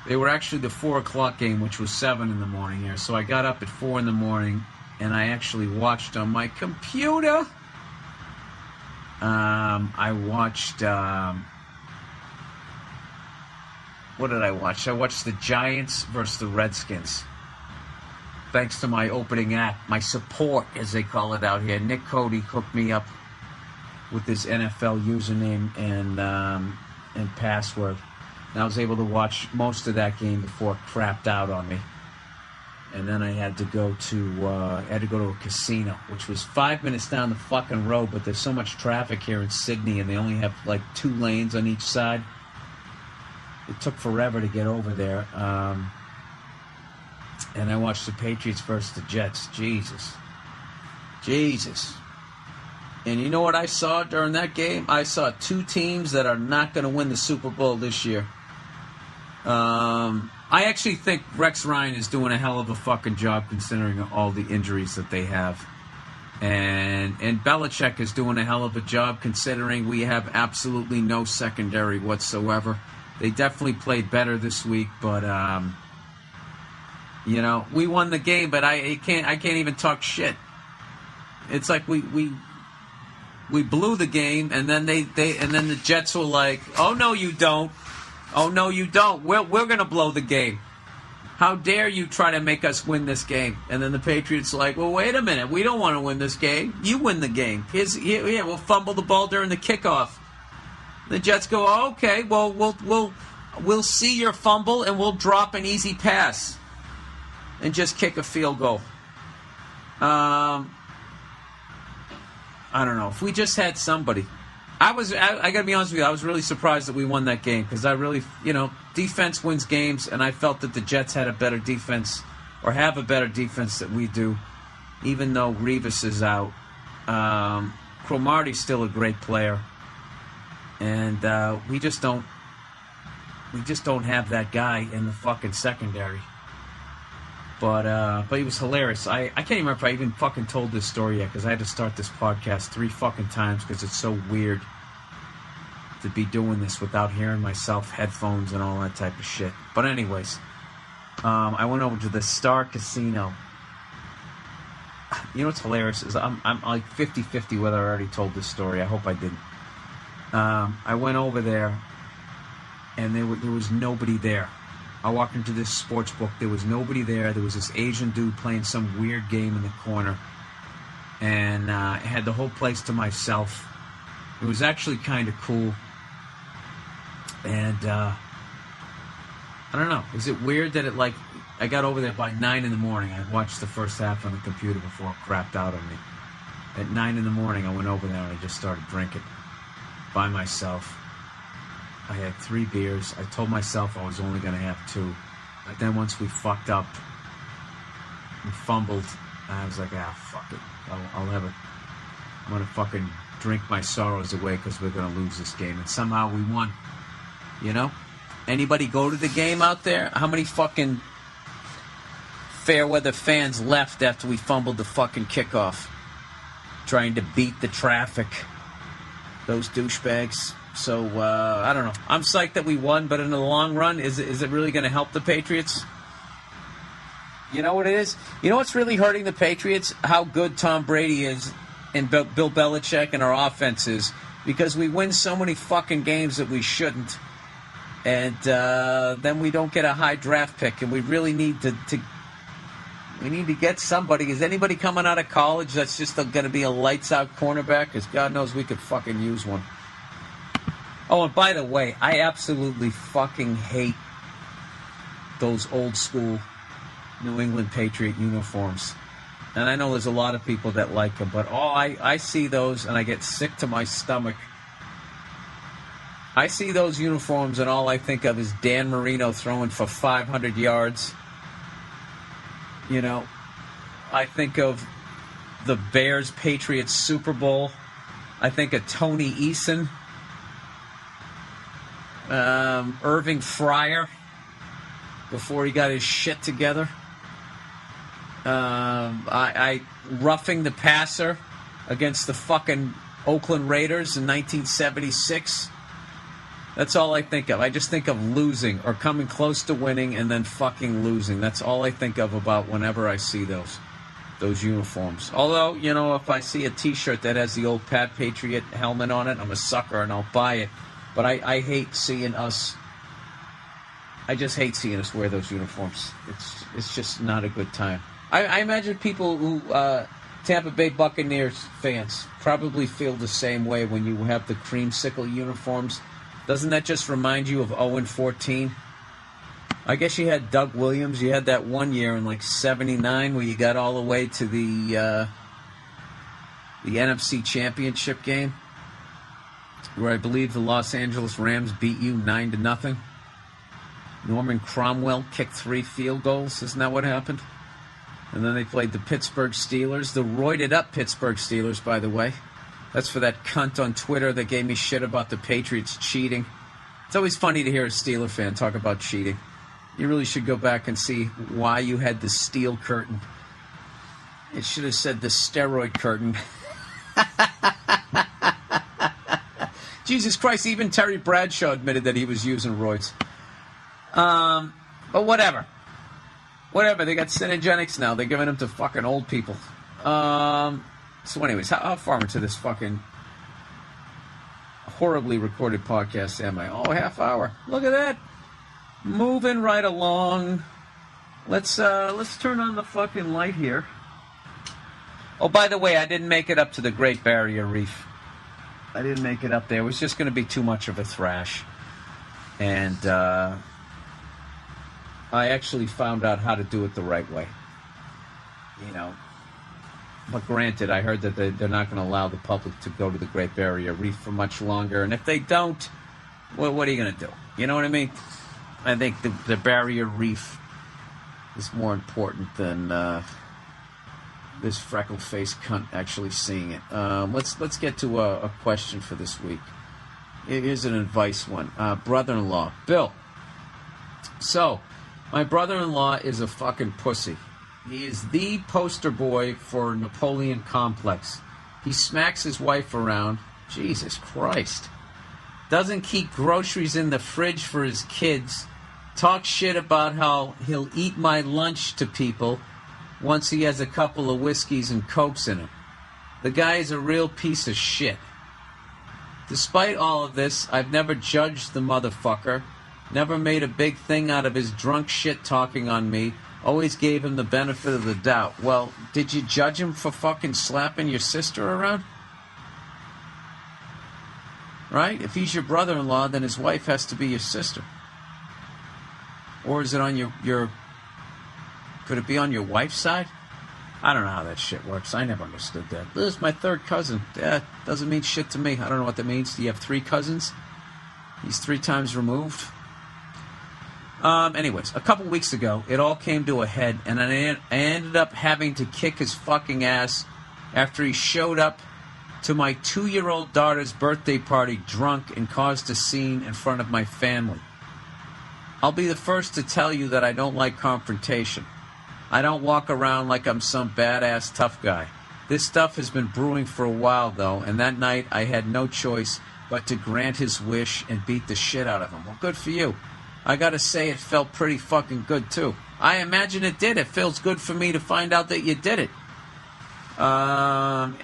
They were actually the 4 o'clock game, which was 7 in the morning here. So I got up at 4 in the morning, and I actually watched on my computer. I watched, what did I watch? I watched the Giants versus the Redskins. Thanks to my opening act, my support, as they call it out here. Nick Cody hooked me up with his NFL username and password. And I was able to watch most of that game before it crapped out on me. And then I had to go to a casino, which was 5 minutes down the fucking road. But there's so much traffic here in Sydney, and they only have like 2 lanes on each side. It took forever to get over there. And I watched the Patriots versus the Jets. Jesus. And you know what I saw during that game? I saw 2 teams that are not going to win the Super Bowl this year. I actually think Rex Ryan is doing a hell of a fucking job considering all the injuries that they have. And Belichick is doing a hell of a job considering we have absolutely no secondary whatsoever. They definitely played better this week, but we won the game, but I can't even talk shit. It's like we blew the game, and then then the Jets were like, "Oh no, you don't. Oh no, you don't. We're gonna blow the game. How dare you try to make us win this game?" And then the Patriots are like, "Well, wait a minute. We don't want to win this game. You win the game. We'll fumble the ball during the kickoff." The Jets go, "Oh, okay. Well, we'll see your fumble, and we'll drop an easy pass and just kick a field goal." I don't know. If we just had somebody. I got to be honest with you, I was really surprised that we won that game because I really, defense wins games, and I felt that the Jets had a better defense or have a better defense than we do, even though Revis is out. Cromartie's still a great player, and we just don't have that guy in the fucking secondary. But he was hilarious. I can't even remember if I even fucking told this story yet because I had to start this podcast 3 fucking times because it's so weird to be doing this without hearing myself, headphones and all that type of shit. But anyways, I went over to the Star Casino. You know what's hilarious is I'm like 50-50 whether I already told this story. I hope I didn't. I went over there and there was nobody there. I walked into this sports book. There was nobody there. There was this Asian dude playing some weird game in the corner. And I had the whole place to myself. It was actually kind of cool. And I don't know. Is it weird that I got over there by 9 in the morning. I watched the first half on the computer before it crapped out on me. At 9 in the morning, I went over there and I just started drinking by myself. I had 3 beers. I told myself I was only going to have 2. But then once we fucked up, we fumbled, I was like, fuck it. I'll have it. I'm going to fucking drink my sorrows away because we're going to lose this game. And somehow we won. Anybody go to the game out there? How many fucking Fairweather fans left after we fumbled the fucking kickoff? Trying to beat the traffic. Those douchebags. So, I don't know. I'm psyched that we won, but in the long run, is it really going to help the Patriots? You know what it is? You know what's really hurting the Patriots? How good Tom Brady is and Bill Belichick and our offense is. Because we win so many fucking games that we shouldn't. And then we don't get a high draft pick. And we really need to we need to get somebody. Is anybody coming out of college that's just going to be a lights-out cornerback? Because God knows we could fucking use one. Oh, and by the way, I absolutely fucking hate those old school New England Patriot uniforms. And I know there's a lot of people that like them, but I see those and I get sick to my stomach. I see those uniforms and all I think of is Dan Marino throwing for 500 yards. I think of the Bears-Patriots Super Bowl. I think of Tony Eason. Irving Fryer before he got his shit together. I roughing the passer against the fucking Oakland Raiders in 1976. That's all I think of. I just think of losing or coming close to winning and then fucking losing. That's all I think of about whenever I see those uniforms. Although, if I see a T-shirt that has the old Pat Patriot helmet on it, I'm a sucker and I'll buy it. But I hate seeing us. I just hate seeing us wear those uniforms. It's just not a good time. I imagine people who Tampa Bay Buccaneers fans probably feel the same way when you have the creamsicle uniforms. Doesn't that just remind you of 0-14? I guess you had Doug Williams. You had that one year in 79 where you got all the way to the NFC Championship game, where I believe the Los Angeles Rams beat you 9-0. Norman Cromwell kicked 3 field goals. Isn't that what happened? And then they played the Pittsburgh Steelers, the roided-up Pittsburgh Steelers, by the way. That's for that cunt on Twitter that gave me shit about the Patriots cheating. It's always funny to hear a Steeler fan talk about cheating. You really should go back and see why you had the steel curtain It should have said the steroid curtain. Jesus Christ, even Terry Bradshaw admitted that he was using roids. But whatever. Whatever, they got Synergenics now. They're giving them to fucking old people. So anyways, how far into this fucking horribly recorded podcast am I? Oh, half hour. Look at that. Moving right along. Let's turn on the fucking light here. Oh, by the way, I didn't make it up to the Great Barrier Reef. I didn't make it up there. It was just going to be too much of a thrash. And I actually found out how to do it the right way. You know. But granted, I heard that they're not going to allow the public to go to the Great Barrier Reef for much longer. And if they don't, well, what are you going to do? You know what I mean? I think the Barrier Reef is more important than this freckle-faced cunt actually seeing it. Let's get to a question for this week. Here's an advice one. Brother-in-law. Bill. So, my brother-in-law is a fucking pussy. He is the poster boy for Napoleon complex. He smacks his wife around. Jesus Christ. Doesn't keep groceries in the fridge for his kids. Talks shit about how he'll eat my lunch to people once he has a couple of whiskeys and cokes in him. The guy is a real piece of shit. Despite all of this, I've never judged the motherfucker. Never made a big thing out of his drunk shit talking on me. Always gave him the benefit of the doubt. Well, did you judge him for fucking slapping your sister around? Right? If he's your brother-in-law, then his wife has to be your sister. Or is it on your could it be on your wife's side? I don't know how that shit works. I never understood that. This is my third cousin. That doesn't mean shit to me. I don't know what that means. Do you have 3 cousins? He's 3 times removed. Anyways, a couple weeks ago, it all came to a head, and I ended up having to kick his fucking ass after he showed up to my 2-year-old daughter's birthday party drunk and caused a scene in front of my family. I'll be the first to tell you that I don't like confrontation. I don't walk around like I'm some badass tough guy. This stuff has been brewing for a while, though, and that night I had no choice but to grant his wish and beat the shit out of him. Well, good for you. I gotta say, it felt pretty fucking good, too. I imagine it did. It feels good for me to find out that you did it.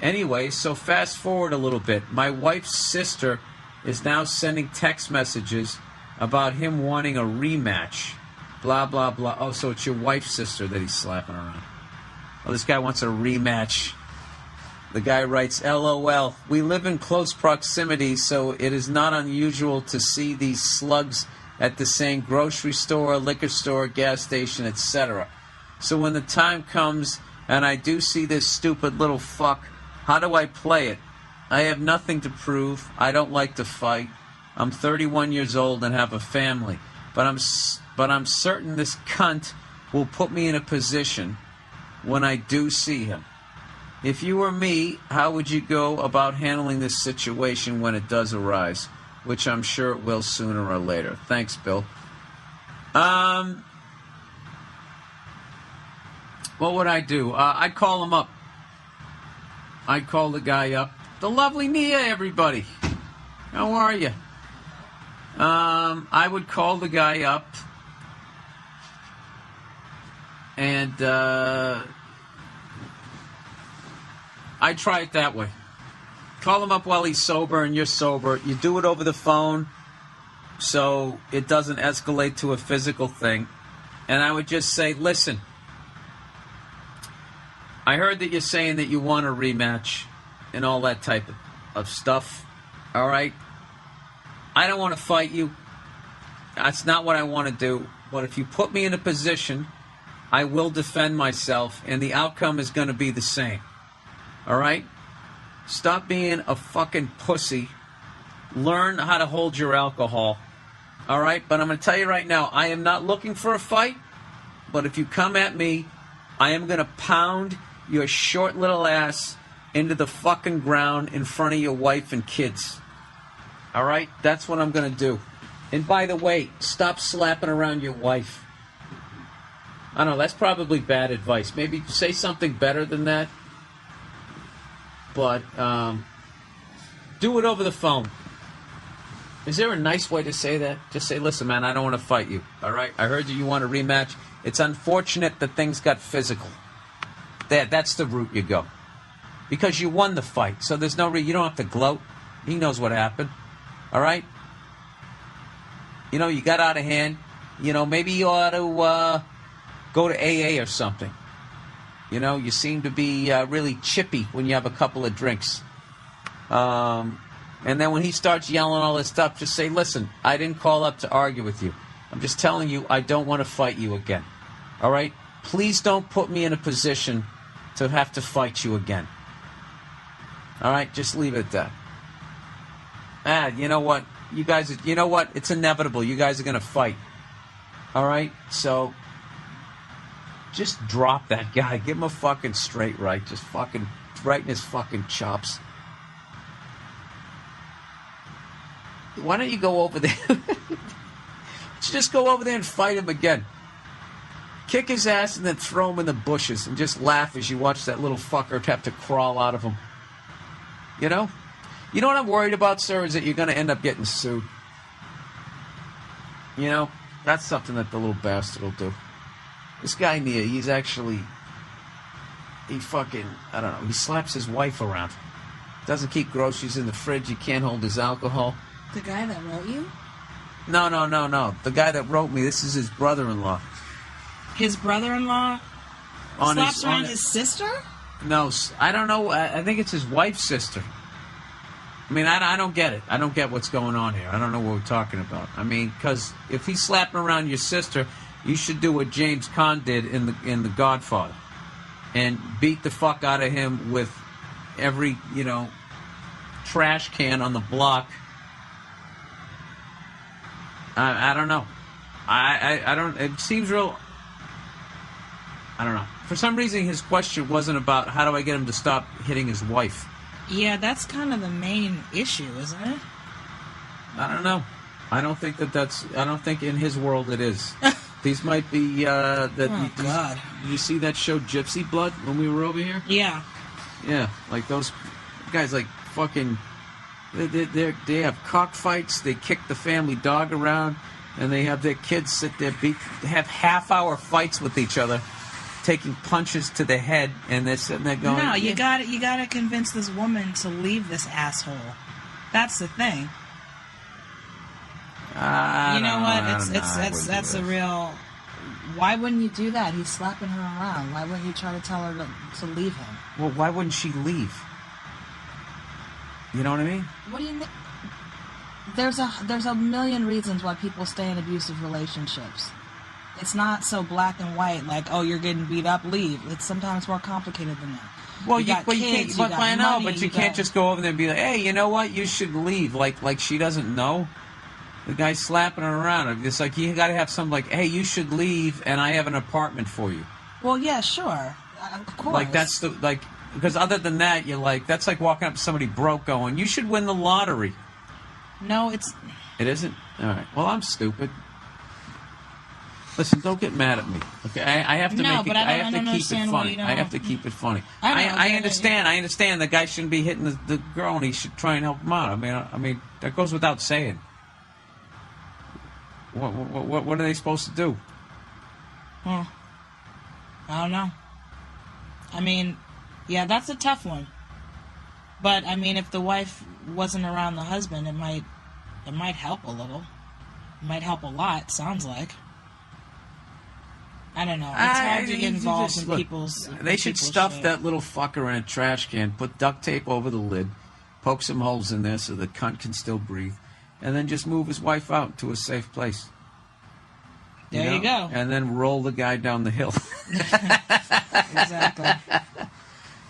Anyway, so fast forward a little bit. My wife's sister is now sending text messages about him wanting a rematch. Blah, blah, blah. Oh, so it's your wife's sister that he's slapping around. Well, this guy wants a rematch. The guy writes, LOL, we live in close proximity, so it is not unusual to see these slugs at the same grocery store, liquor store, gas station, etc. So when the time comes and I do see this stupid little fuck, how do I play it? I have nothing to prove. I don't like to fight. I'm 31 years old and have a family. But I'm certain this cunt will put me in a position when I do see him. If you were me, how would you go about handling this situation when it does arise? Which I'm sure it will sooner or later. Thanks, Bill. What would I do? I'd call him up. I'd call the guy up. The lovely Nia, everybody. How are you? I would call the guy up. And I'd try it that way. Call him up while he's sober and you're sober. You do it over the phone so it doesn't escalate to a physical thing. And I would just say, listen, I heard that you're saying that you want a rematch and all that type of stuff. All right? I don't want to fight you. That's not what I want to do. But if you put me in a position, I will defend myself, and the outcome is going to be the same. All right? Stop being a fucking pussy. Learn how to hold your alcohol. All right? But I'm going to tell you right now, I am not looking for a fight. But if you come at me, I am going to pound your short little ass into the fucking ground in front of your wife and kids. All right? That's what I'm going to do. And by the way, stop slapping around your wife. I don't know. That's probably bad advice. Maybe say something better than that. But do it over the phone. Is there a nice way to say that? Just say, listen, man, I don't want to fight you. All right? I heard you want a rematch. It's unfortunate that things got physical. That's the route you go. Because you won the fight. So there's no you don't have to gloat. He knows what happened. All right? You know, you got out of hand. You know, maybe you ought to go to AA or something. You know, you seem to be really chippy when you have a couple of drinks. And then when he starts yelling all this stuff, just say, listen, I didn't call up to argue with you. I'm just telling you I don't want to fight you again. All right? Please don't put me in a position to have to fight you again. All right? Just leave it at that. You know what? You know what? It's inevitable. You guys are going to fight. All right? So just drop that guy. Give him a fucking straight right. Just fucking right in his fucking chops. Why don't you go over there? Just go over there and fight him again. Kick his ass and then throw him in the bushes and just laugh as you watch that little fucker have to crawl out of him. You know? You know what I'm worried about, sir, is that you're going to end up getting sued. You know? That's something that the little bastard will do. This guy, Nia, he fucking, I don't know, he slaps his wife around. Doesn't keep groceries in the fridge. He can't hold his alcohol. The guy that wrote you? No. The guy that wrote me, this is his brother-in-law. His brother-in-law slaps around his sister? No, I don't know. I think it's his wife's sister. I mean, I don't get it. I don't get what's going on here. I don't know what we're talking about. I mean, because if he's slapping around your sister, you should do what James Caan did in the Godfather, and beat the fuck out of him with every, you know, trash can on the block. I don't know. I don't. It seems real. I don't know. For some reason, his question wasn't about how do I get him to stop hitting his wife. Yeah, that's kind of the main issue, isn't it? I don't know. I don't think that's. I don't think in his world it is. These might be. God. You see that show Gypsy Blood when we were over here? Yeah. Yeah, like those guys, like fucking. They have cockfights. They kick the family dog around, and they have their kids sit there they have half-hour fights with each other, taking punches to the head, and they're sitting there going. No, you got to convince this woman to leave this asshole. That's the thing. You know what? That's a real. Why wouldn't you do that? He's slapping her around. Why wouldn't you try to tell her to leave him? Well, why wouldn't she leave? You know what I mean? What do you mean? There's a million reasons why people stay in abusive relationships. It's not so black and white, like, oh, you're getting beat up, leave. It's sometimes more complicated than that. Well, you can't just go over there and be like, hey, you know what? You should leave. Like she doesn't know. The guy's slapping her around. It's like you got to have some like, hey, you should leave, and I have an apartment for you. Well, yeah, sure, of course. Like that's the like. Because other than that, you're like, that's like walking up to somebody broke going, you should win the lottery. No, it isn't? All right. Well, I'm stupid. Listen, don't get mad at me. Okay, I have to make it. I have to keep it funny. I have to keep it funny. I understand. I understand the guy shouldn't be hitting the girl, and he should try and help him out. I mean that goes without saying. What are they supposed to do? I don't know. I mean. Yeah, that's a tough one. But I mean, if the wife wasn't around the husband, it might help a little. It might help a lot. Sounds like. I don't know. It's hard to get involved in people's. They should stuff that little fucker in a trash can, put duct tape over the lid, poke some holes in there so the cunt can still breathe, and then just move his wife out to a safe place. There you go. And then roll the guy down the hill. Exactly.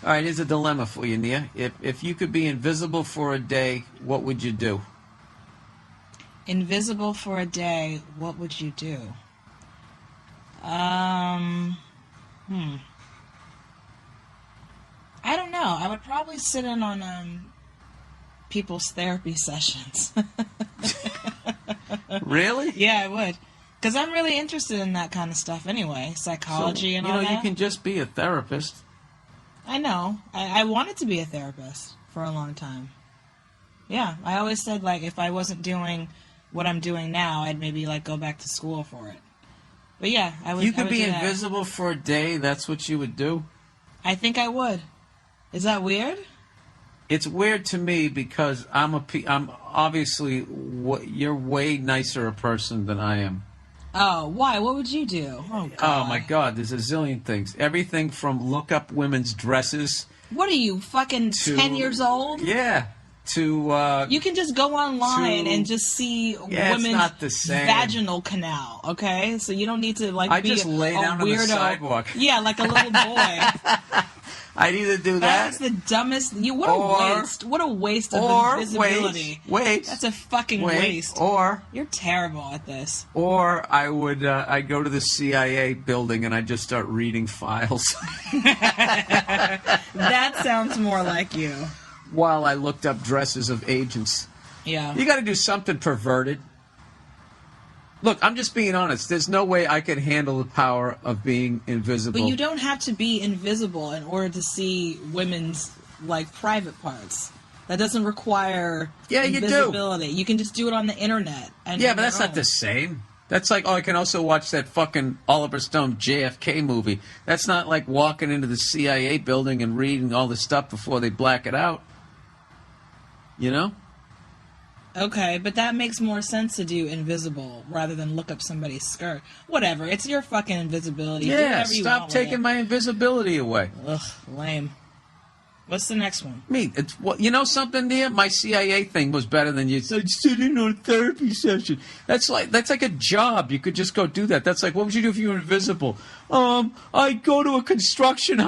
All right, here's a dilemma for you, Nia. If you could be invisible for a day, what would you do? Invisible for a day, what would you do? I don't know. I would probably sit in on people's therapy sessions. Really? Yeah, I would. Because I'm really interested in that kind of stuff anyway, psychology and all that. You can just be a therapist. I know. I wanted to be a therapist for a long time. Yeah, I always said, like, if I wasn't doing what I'm doing now, I'd maybe, like, go back to school for it. But yeah, I would. You could be do that. invisible for a day. That's what you would do. I think I would. Is that weird? It's weird to me because I'm obviously you're way nicer a person than I am. Oh, why? What would you do? Oh, God. Oh my God, there's a zillion things. Everything from look up women's dresses. What are you, fucking 10 years old? Yeah. To you can just go online and just see women's not the same. vaginal canal, okay? So you don't need to I just lay down on the sidewalk. Yeah, like a little boy. I'd either do that. That's the dumbest. What a waste. What a waste of invisibility. Wait. That's a fucking waste. Or you're terrible at this. Or I would I'd go to the CIA building and I'd just start reading files. That sounds more like you. While I looked up dresses of agents. Yeah. You got to do something perverted. Look, I'm just being honest. There's no way I could handle the power of being invisible. But you don't have to be invisible in order to see women's, like, private parts. That doesn't require invisibility. You can just do it on the internet. And yeah, but that's not the same. That's like, I can also watch that fucking Oliver Stone JFK movie. That's not like walking into the CIA building and reading all the stuff before they black it out. You know? Okay, but that makes more sense to do invisible rather than look up somebody's skirt. Whatever, it's your fucking invisibility. Yeah, stop taking my invisibility away. Ugh, lame. What's the next one? It's you know something, dear? My CIA thing was better than you. I sit in on a therapy session. That's like a job. You could just go do that. That's like, what would you do if you were invisible? I'd go to a construction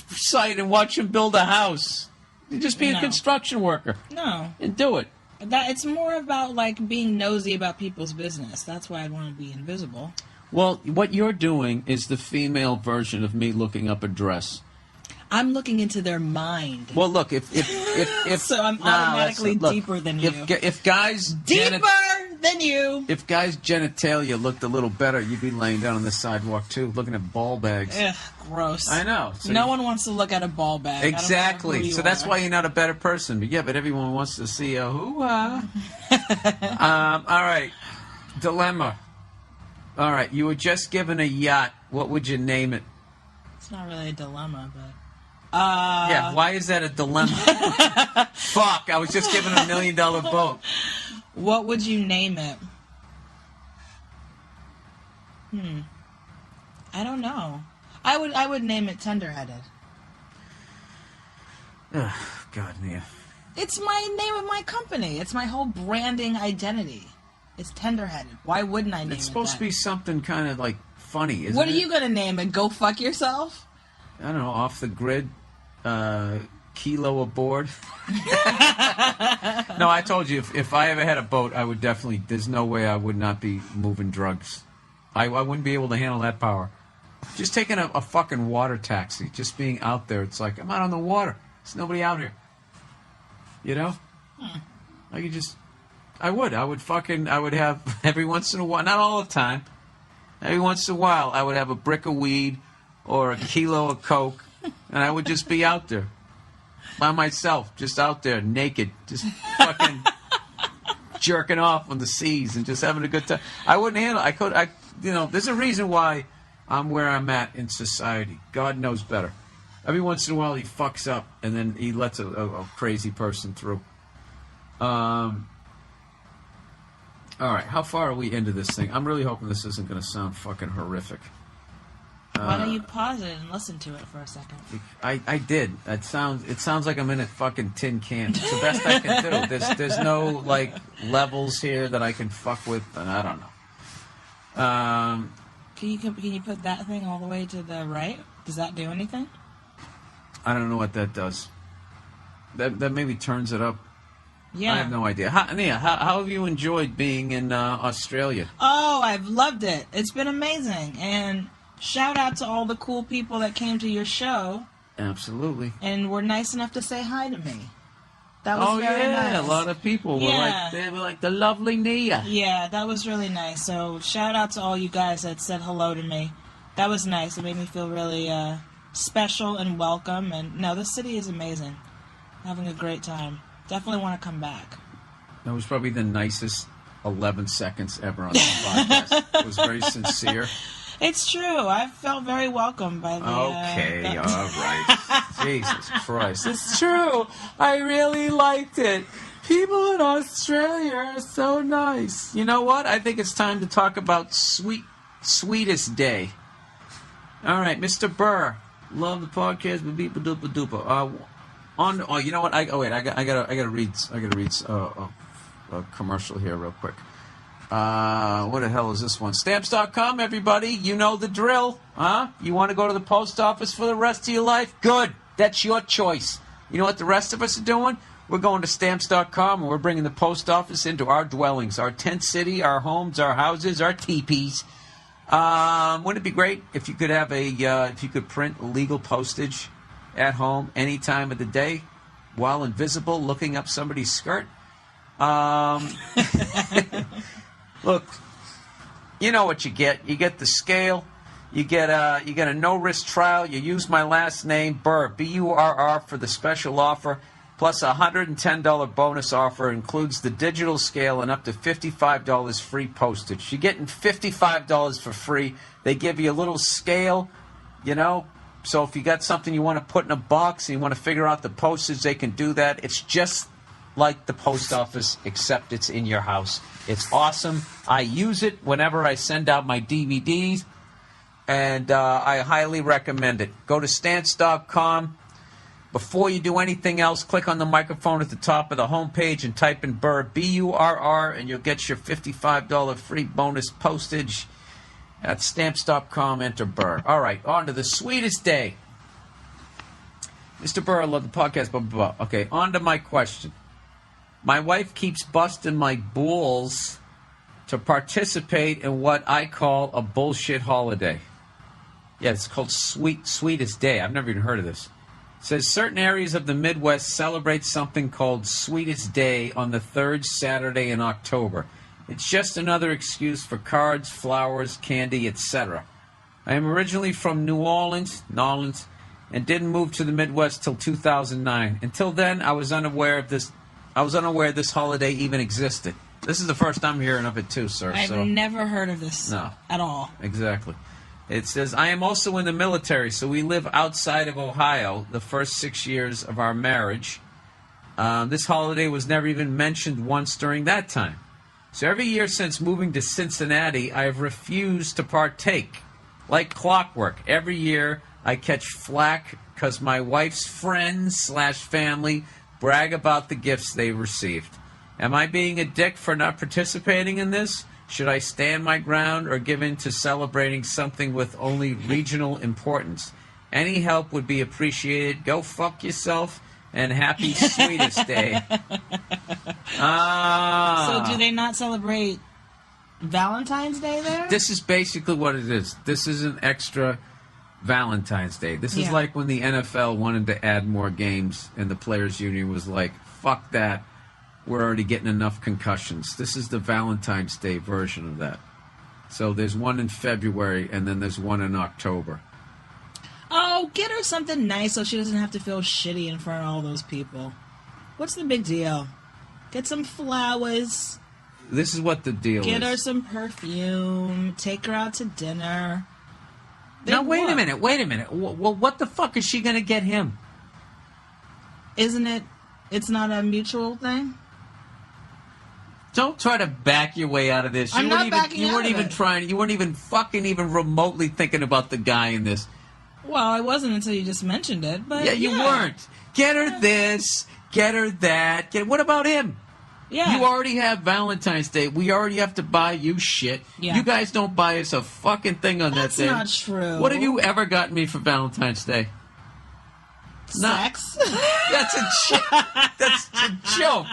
site, and watch them build a house. You just be a construction worker. No. And do it. It's more about, like, being nosy about people's business. That's why I'd want to be invisible. Well, what you're doing is the female version of me looking up a dress. I'm looking into their mind. Well, look, if so I'm automatically deeper than you. If guys deeper than you. If guys' genitalia looked a little better, you'd be laying down on the sidewalk too, looking at ball bags. Ugh, gross. I know. So no one wants to look at a ball bag. Exactly. So that's why you're not a better person. But everyone wants to see a hoo-ha. All right. Dilemma. All right. You were just given a yacht. What would you name it? It's not really a dilemma, but. Yeah, why is that a dilemma? Fuck, I was just given $1 million boat. What would you name it? I don't know. I would name it Tenderheaded. God, Nia. It's my name of my company. It's my whole branding identity. It's Tenderheaded. Why wouldn't I name it It's supposed that? to be something kind of like funny, isn't it? What are you going to name it? Go fuck yourself? I don't know, off the grid, kilo aboard. No, I told you, if I ever had a boat, I would definitely, there's no way I would not be moving drugs. I wouldn't be able to handle that power. Just taking a fucking water taxi, just being out there, it's like, I'm out on the water. There's nobody out here. You know? I could just, I would have, every once in a while, not all the time, every once in a while, I would have a brick of weed, or a kilo of coke, and I would just be out there by myself, just out there naked, just fucking jerking off on the seas and just having a good time. I wouldn't handle. There's a reason why I'm where I'm at in society. God knows better. Every once in a while he fucks up, and then he lets a crazy person through. All right, how far are we into this thing? I'm really hoping this isn't going to sound fucking horrific. Why don't you pause it and listen to it for a second? I did. It sounds like I'm in a fucking tin can. It's the best I can do. There's no like levels here that I can fuck with, and I don't know. Can you put that thing all the way to the right? Does that do anything? I don't know what that does. That maybe turns it up. Yeah. I have no idea. How have you enjoyed being in Australia? Oh, I've loved it. It's been amazing. And shout out to all the cool people that came to your show. Absolutely. And were nice enough to say hi to me. That was very nice. A lot of people were they were like the lovely Nia. Yeah, that was really nice. So shout out to all you guys that said hello to me. That was nice. It made me feel really special and welcome. And no, this city is amazing. Having a great time. Definitely want to come back. That was probably the nicest 11 seconds ever on the podcast. It was very sincere. It's true. I felt very welcome by the... Okay, all right. Jesus Christ. It's true. I really liked it. People in Australia are so nice. You know what? I think it's time to talk about Sweetest Day. All right, Mr. Burr. Love the podcast. Beep dupa dupa. You know what? I gotta read a commercial here real quick. What the hell is this one? Stamps.com, everybody. You know the drill, huh? You want to go to the post office for the rest of your life? Good. That's your choice. You know what the rest of us are doing? We're going to Stamps.com, and we're bringing the post office into our dwellings, our tent city, our homes, our houses, our teepees. Wouldn't it be great if you could have if you could print legal postage at home any time of the day while invisible, looking up somebody's skirt? Look, you know what you get. You get the scale. You get a no-risk trial. You use my last name, Burr, B-U-R-R, for the special offer, plus a $110 bonus offer. Includes the digital scale and up to $55 free postage. You're getting $55 for free. They give you a little scale, you know. So if you got something you want to put in a box and you want to figure out the postage, they can do that. It's just like the post office, except it's in your house. It's awesome. I use it whenever I send out my DVDs, and I highly recommend it. Go to Stamps.com. Before you do anything else, click on the microphone at the top of the homepage and type in Burr, B-U-R-R, and you'll get your $55 free bonus postage at Stamps.com. Enter Burr. All right, on to the Sweetest Day. Mr. Burr, I love the podcast, blah, blah, blah. Okay, on to my question. My wife keeps busting my balls to participate in what I call a bullshit holiday. Yeah, it's called Sweetest Day. I've never even heard of this. It says certain areas of the Midwest celebrate something called Sweetest Day on the third Saturday in October. It's just another excuse for cards, flowers, candy, etc. I am originally from New Orleans, and didn't move to the Midwest till 2009. Until then, I was unaware this holiday even existed. This is the first time hearing of it too, sir. I've never heard of this at all. Exactly. It says, I am also in the military, so we live outside of Ohio the first 6 years of our marriage. This holiday was never even mentioned once during that time. So every year since moving to Cincinnati, I have refused to partake. Like clockwork, every year I catch flack because my wife's friends/family brag about the gifts they received. Am I being a dick for not participating in this? Should I stand my ground or give in to celebrating something with only regional importance? Any help would be appreciated. Go fuck yourself, and happy Sweetest Day. So do they not celebrate Valentine's Day there? This is basically what it is. This is an extra Valentine's Day. This is like when the NFL wanted to add more games and the Players Union was like, fuck that. We're already getting enough concussions. This is the Valentine's Day version of that. So there's one in February and then there's one in October. Oh, get her something nice so she doesn't have to feel shitty in front of all those people. What's the big deal? Get some flowers. This is what the deal is. Get her some perfume. Take her out to dinner. Now, wait a minute. Well, what the fuck is she going to get him? Isn't it? It's not a mutual thing? Don't try to back your way out of this. I'm not backing out of it. You weren't even trying. You weren't even fucking even remotely thinking about the guy in this. Well, I wasn't until you just mentioned it. But yeah, you weren't. Get her this. Get her that. What about him? Yeah. You already have Valentine's Day. We already have to buy you shit. Yeah. You guys don't buy us a fucking thing on that day. That's not true. What have you ever gotten me for Valentine's Day? Sex. That's a joke.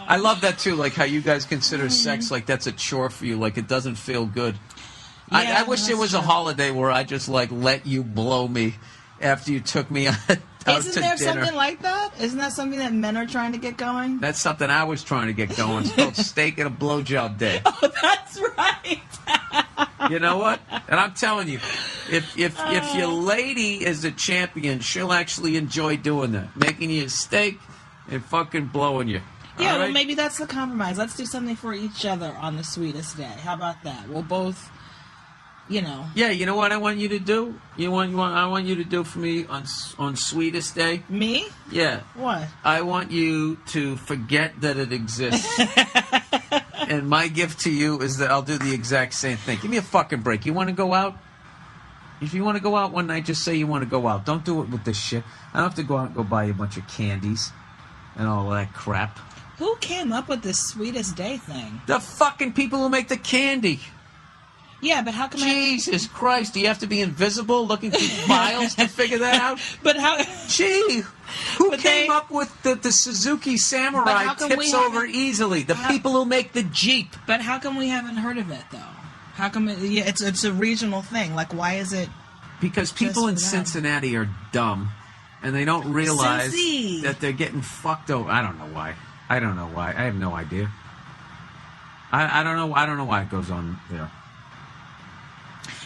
I love that too, like how you guys consider sex like that's a chore for you, like it doesn't feel good. Yeah, I wish there was a holiday where I just like let you blow me after you took me out to Isn't there dinner. something like that? Isn't that something that men are trying to get going? That's something I was trying to get going. It's called steak and a blowjob day. Oh, that's right. You know what? And I'm telling you, if your lady is a champion, she'll actually enjoy doing that, making you a steak and fucking blowing you. Yeah, All well, right? maybe that's the compromise. Let's do something for each other on the sweetest day. How about that? We'll both, you know. Yeah, you know what I want you to do? I want you to do for me on sweetest day. Me? Yeah. What? I want you to forget that it exists. And my gift to you is that I'll do the exact same thing. Give me a fucking break. You want to go out? If you want to go out one night, just say you want to go out. Don't do it with this shit. I don't have to go out and go buy you a bunch of candies and all that crap. Who came up with this sweetest day thing? The fucking people who make the candy. Yeah, but how come Jesus Christ, do you have to be invisible looking through files to figure that out? But how... Gee, who But came they- up with the Suzuki But Samurai how come we tips over haven't- easily? The people who make the Jeep. But how come we haven't heard of it, though? How come it's a regional thing? Like, why is it... Because people in Just for them. Cincinnati are dumb, and they don't realize Cincy. that they're getting fucked over. I don't know why. I have no idea. I don't know. I don't know why it goes on there.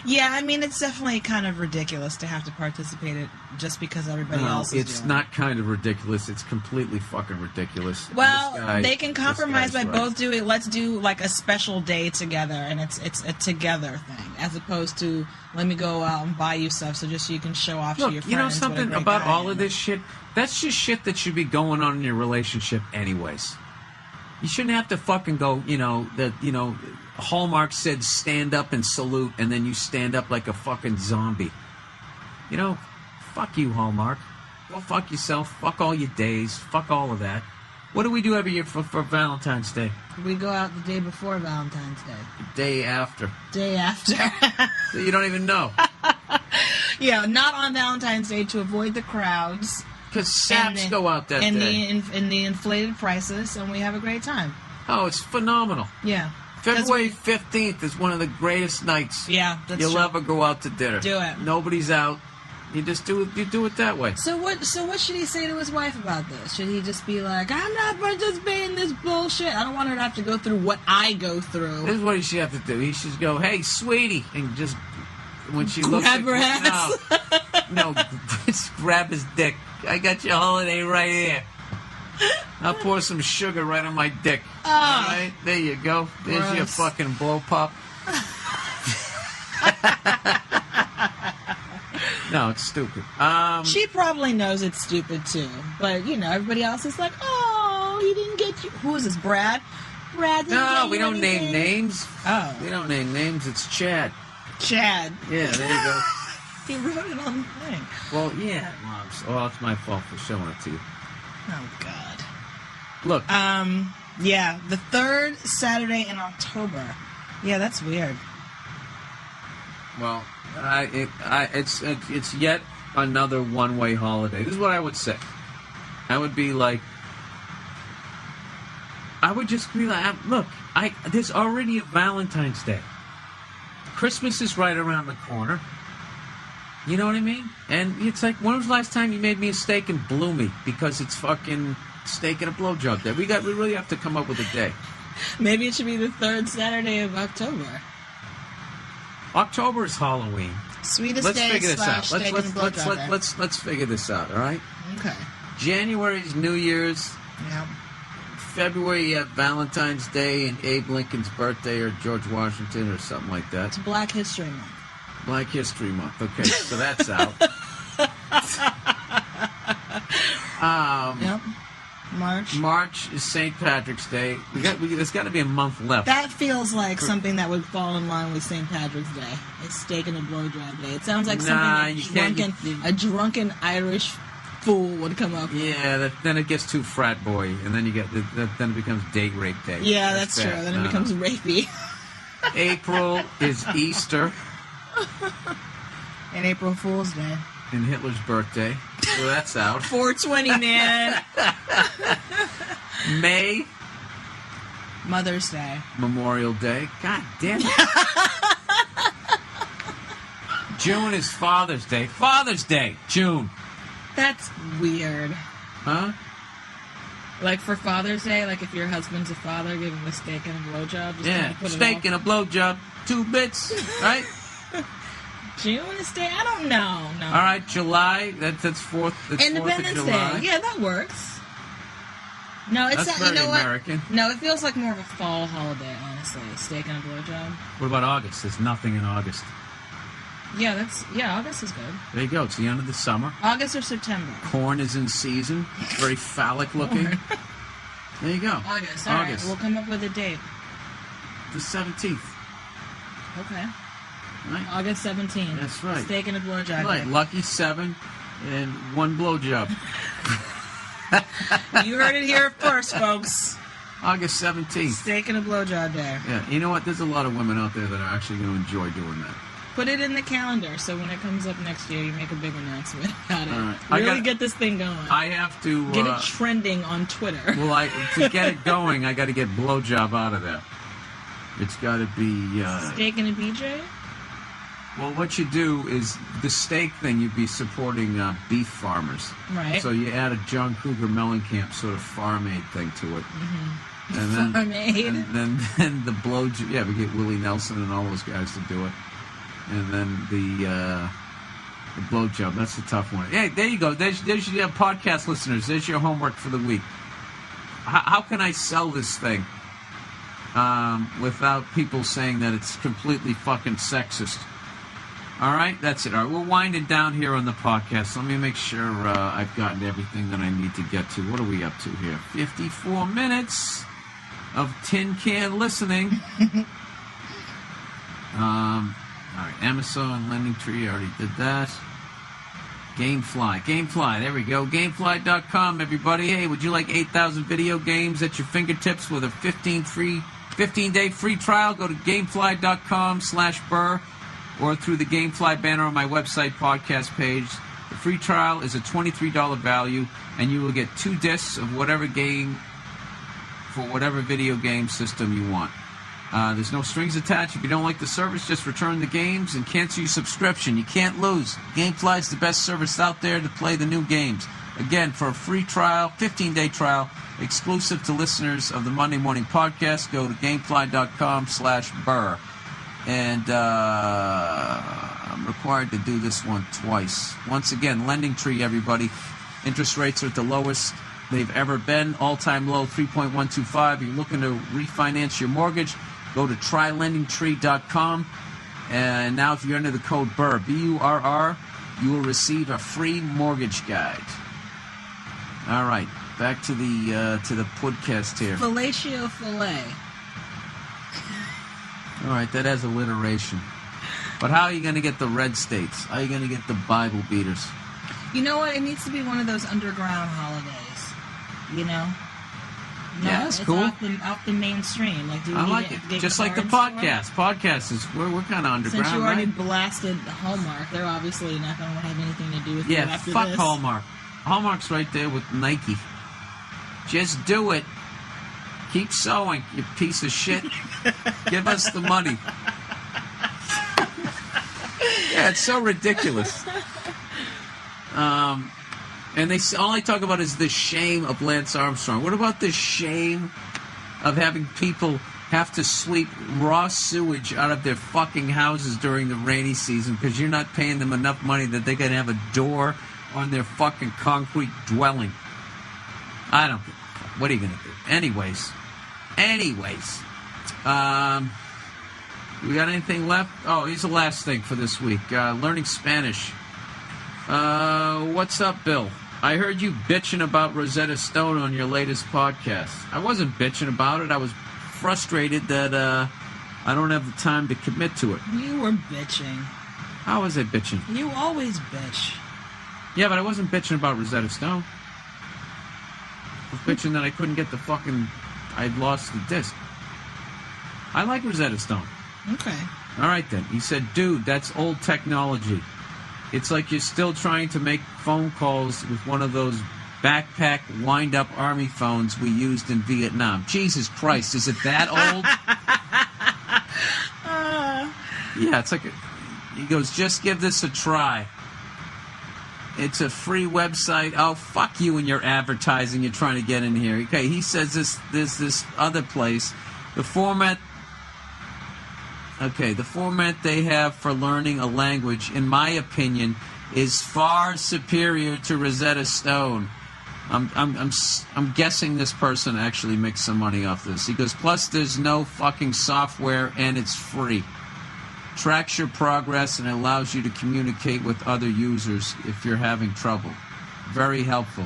Yeah, I mean, it's definitely kind of ridiculous to have to participate in it just because everybody No, else is it's doing not kind of ridiculous. It's completely fucking ridiculous. it. Well, This guy- they can this compromise by guy's right. both doing. Let's do like a special day together, and it's a together thing, as opposed to let me go out and buy you stuff, so just so you can show off to your Look, friends. you know what a something great about guy I all am. of this shit? That's just shit that should be going on in your relationship anyways. You shouldn't have to fucking go, Hallmark said stand up and salute, and then you stand up like a fucking zombie. Fuck you, Hallmark. Go fuck yourself. Fuck all your days. Fuck all of that. What do we do every year for Valentine's Day? We go out the day before Valentine's Day. Day after. Day after. So you don't even know. Yeah, not on Valentine's Day to avoid the crowds. Because saps and go out that and day. and the inflated prices, and we have a great time. Oh, it's phenomenal. Yeah. February 15th is one of the greatest nights Yeah, that's you'll true. ever go out to dinner. Do it. Nobody's out. You just do it. You do it that way. So what should he say to his wife about this? Should he just be like, I'm not participating in this bullshit. I don't want her to have to go through what I go through. This is what he should have to do. He should go, "Hey, sweetie," and just when she looks Grab at her ass. no, just grab his dick. I got your holiday right here. I'll pour some sugar right on my dick. Oh. All right, there you go. There's your Gross. fucking blow pop. No, it's stupid. She probably knows it's stupid too, but everybody else is like, oh, he didn't get you. Who is this, Brad? Brad didn't get No, you we don't name anything? names. Oh, We don't name names. It's Chad. Chad. Yeah, there you go. He wrote it on the thing. Well, yeah. Well, it's my fault for showing it to you. Oh God. Look, Yeah, the third Saturday in October. Yeah, that's weird. well, it's yet another one-way holiday. This is what I would say. I would be like, I would just be like, look, there's already a Valentine's Day. Christmas is right around the corner. You know what I mean? And it's like, when was the last time you made me a steak and blew me? Because it's fucking steak and a blowjob day. We really have to come up with a day. Maybe it should be the third Saturday of October. October is Halloween. Sweetest Let's day figure this out. / steak and blowjob day. Let's figure this out. All right. Okay. January is New Year's. Yeah. February you have Valentine's Day and Abe Lincoln's birthday or George Washington or something like that. It's Black History Month. Black History Month. Okay, so that's out. Yep. March. March is St. Patrick's Day. There's got to be a month left. That feels like something that would fall in line with St. Patrick's Day. It's steak and a blowjob day. It sounds like Nah, you can't- something a drunken Irish fool would come up with. Yeah, then it gets too frat boy, and then then it becomes date rape day. Yeah, that's true. bad. Then it No. becomes rapey. April is Easter And April Fool's Day. and Hitler's birthday, so that's out. 420, man. May, Mother's Day. Memorial Day. God damn it. June is Father's Day. Father's Day, June. That's weird. Huh? Like for Father's Day, like if your husband's a father, give him a steak and a blowjob. Just Yeah, kinda put it steak off. and a blowjob, 2 bits, right? June is Day? I don't know. No. All right, July. That's 4th. It's 4th of Independence July. Day. Yeah, that works. No, it's That's not. You very know what? American. No, it feels like more of a fall holiday, honestly. Steak and a blowjob. What about August? There's nothing in August. Yeah, August is good. There you go. It's the end of the summer. August or September? Corn is in season. It's very phallic looking. There you go. August. All right, we'll come up with a date. The 17th. Okay. Right? August 17th. That's right. Steak and a blowjob. Right. day. Lucky 7 and 1 blowjob. You heard it here first, folks. August 17th. Steak and a blowjob day. Yeah. You know what? There's a lot of women out there that are actually going to enjoy doing that. Put it in the calendar so when it comes up next year, you make a big announcement about it. All right. Really get this thing going. I have to get it trending on Twitter. Well, to get it going, I got to get blowjob out of there. It's got to be steak and a BJ. Well, what you do is the steak thing. You'd be supporting beef farmers, right? So you add a John Cougar Mellencamp sort of farm aid thing to it, and then farm aid. And then the blowjob. Yeah, we get Willie Nelson and all those guys to do it, and then the blowjob. That's the tough one. Hey, there you go. There's your podcast listeners. There's your homework for the week. How can I sell this thing without people saying that it's completely fucking sexist? All right, that's it. All right, we're winding down here on the podcast. Let me make sure I've gotten everything that I need to get to. What are we up to here? 54 minutes of tin can listening. All right, Amazon, Lending Tree, I already did that. Gamefly, there we go. Gamefly.com, everybody. Hey, would you like 8,000 video games at your fingertips with a 15-day free trial? Go to gamefly.com/burr or through the Gamefly banner on my website podcast page. The free trial is a $23 value, and you will get 2 discs of whatever game for whatever video game system you want. There's no strings attached. If you don't like the service, just return the games and cancel your subscription. You can't lose. Gamefly is the best service out there to play the new games. Again, for a free trial, 15-day trial, exclusive to listeners of the Monday Morning Podcast, go to gamefly.com/burr. And I'm required to do this one twice. Once again, Lending Tree, everybody. Interest rates are at the lowest they've ever been. All-time low, 3.125. You're looking to refinance your mortgage, go to trylendingtree.com. And now if you enter the code BURR, B-U-R-R, you will receive a free mortgage guide. All right, back to the podcast here. Fellatio fillet. All right, that has alliteration. But how are you going to get the red states? How are you going to get the Bible beaters? You know what? It needs to be one of those underground holidays. You know? No, Yeah, that's it's cool. Off the mainstream. Like, do we I need like to it. get Just like the cards for it? podcast. Podcast is we're kind of underground, Since you already right? blasted Hallmark, they're obviously not going to have anything to do with you Yeah, after fuck this. Hallmark. Hallmark's right there with Nike. Just do it. Keep sewing, you piece of shit. Give us the money. Yeah, it's so ridiculous. And all I talk about is the shame of Lance Armstrong. What about the shame of having people have to sweep raw sewage out of their fucking houses during the rainy season because you're not paying them enough money that they can have a door on their fucking concrete dwelling? I don't think. What are you going to do? Anyways. We got anything left? Oh, here's the last thing for this week. Learning Spanish. What's up, Bill? I heard you bitching about Rosetta Stone on your latest podcast. I wasn't bitching about it. I was frustrated that I don't have the time to commit to it. You were bitching. How was I bitching? You always bitch. Yeah, but I wasn't bitching about Rosetta Stone. I was bitching that I couldn't get the fucking... I'd lost the disc. I like Rosetta Stone. Okay. All right, then. He said, dude, that's old technology. It's like you're still trying to make phone calls with one of those backpack, wind-up army phones we used in Vietnam. Jesus Christ, is it that old? Yeah, it's like... He goes, just give this a try. It's a free website. Oh, fuck you and your advertising. You're trying to get in here. Okay, he says there's this other place. The format they have for learning a language, in my opinion, is far superior to Rosetta Stone. I'm guessing this person actually makes some money off this. He goes, plus there's no fucking software and it's free. Tracks your progress and allows you to communicate with other users if you're having trouble. Very helpful.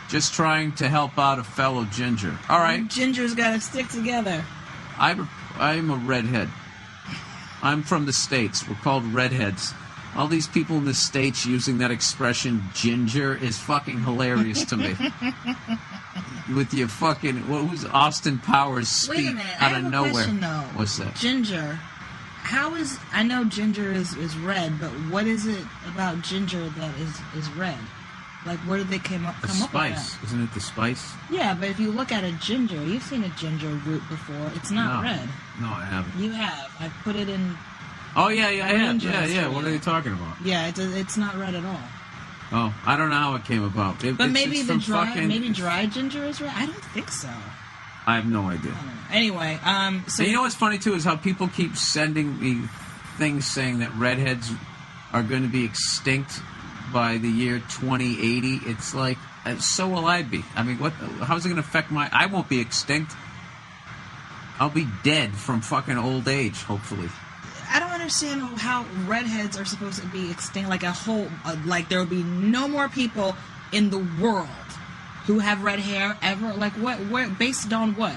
Just trying to help out a fellow ginger. All right. Gingers gotta stick together. I'm a redhead. I'm from the States. We're called redheads. All these people in the States using that expression ginger is fucking hilarious to me. With your fucking, who's Austin Powers speak out of nowhere? Question, though. What's that? Ginger. I know ginger is red, but what is it about ginger that is red? Like, where did they come up with that? Spice. Isn't it the spice? Yeah, but if you look at a ginger, you've seen a ginger root before. It's not red. No, I haven't. You have. I put it in. Oh, yeah, I have. Yeah. What are they talking about? Yeah, it's not red at all. Oh, I don't know how it came about. But maybe dry ginger is red? I don't think so. I have no idea. Anyway, so you know what's funny too is how people keep sending me things saying that redheads are going to be extinct by the year 2080. It's like, so will I be. I mean, how's it going to affect I won't be extinct. I'll be dead from fucking old age, hopefully. I don't understand how redheads are supposed to be extinct. Like like there will be no more people in the world who have red hair ever. Like what based on what?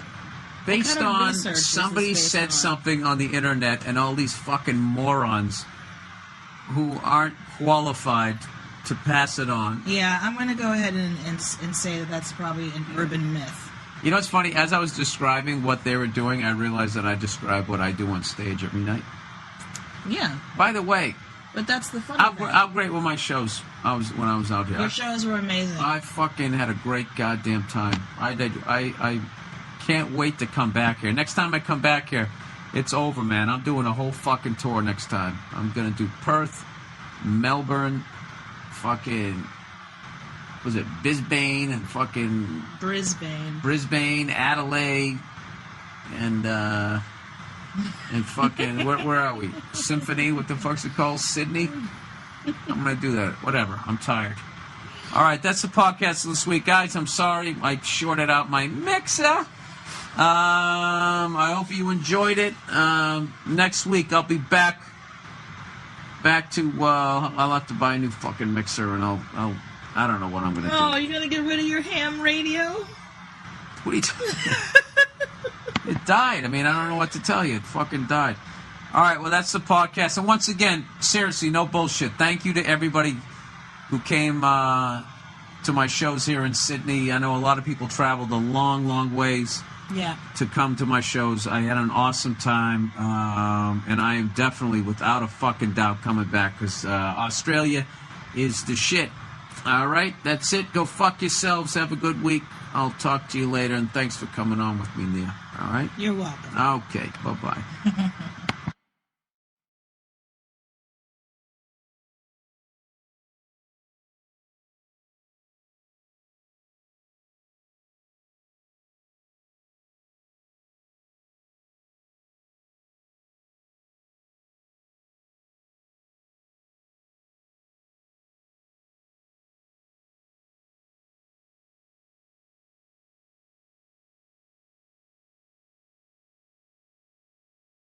Based on somebody said something on the internet, and all these fucking morons who aren't qualified to pass it on. Yeah, I'm going to go ahead and say that that's probably an urban myth. You know what's funny? As I was describing what they were doing, I realized that I describe what I do on stage every night. Yeah. By the way, but that's the fun. How great were my shows? When I was out here. Your shows were amazing. I fucking had a great goddamn time. I can't wait to come back here. Next time I come back here, it's over, man. I'm doing a whole fucking tour next time. I'm gonna do Perth, Melbourne, fucking, was it Brisbane and fucking Brisbane, Adelaide, and fucking where are we? Symphony? What the fuck's it called? Sydney? I'm gonna do that. Whatever. I'm tired. All right, that's the podcast this week, guys. I'm sorry I shorted out my mixer. I hope you enjoyed it. Next week I'll be back to. I'll have to buy a new fucking mixer, and I don't know what I'm gonna do. Oh, you're gonna get rid of your ham radio? What are you talking? It died. I mean, I don't know what to tell you. It fucking died. All right, well, that's the podcast. And once again, seriously, no bullshit. Thank you to everybody who came to my shows here in Sydney. I know a lot of people traveled a long, long ways to come to my shows. I had an awesome time, and I am definitely, without a fucking doubt, coming back because Australia is the shit. All right, that's it. Go fuck yourselves. Have a good week. I'll talk to you later, and thanks for coming on with me, Nia. All right? You're welcome. Okay, bye-bye.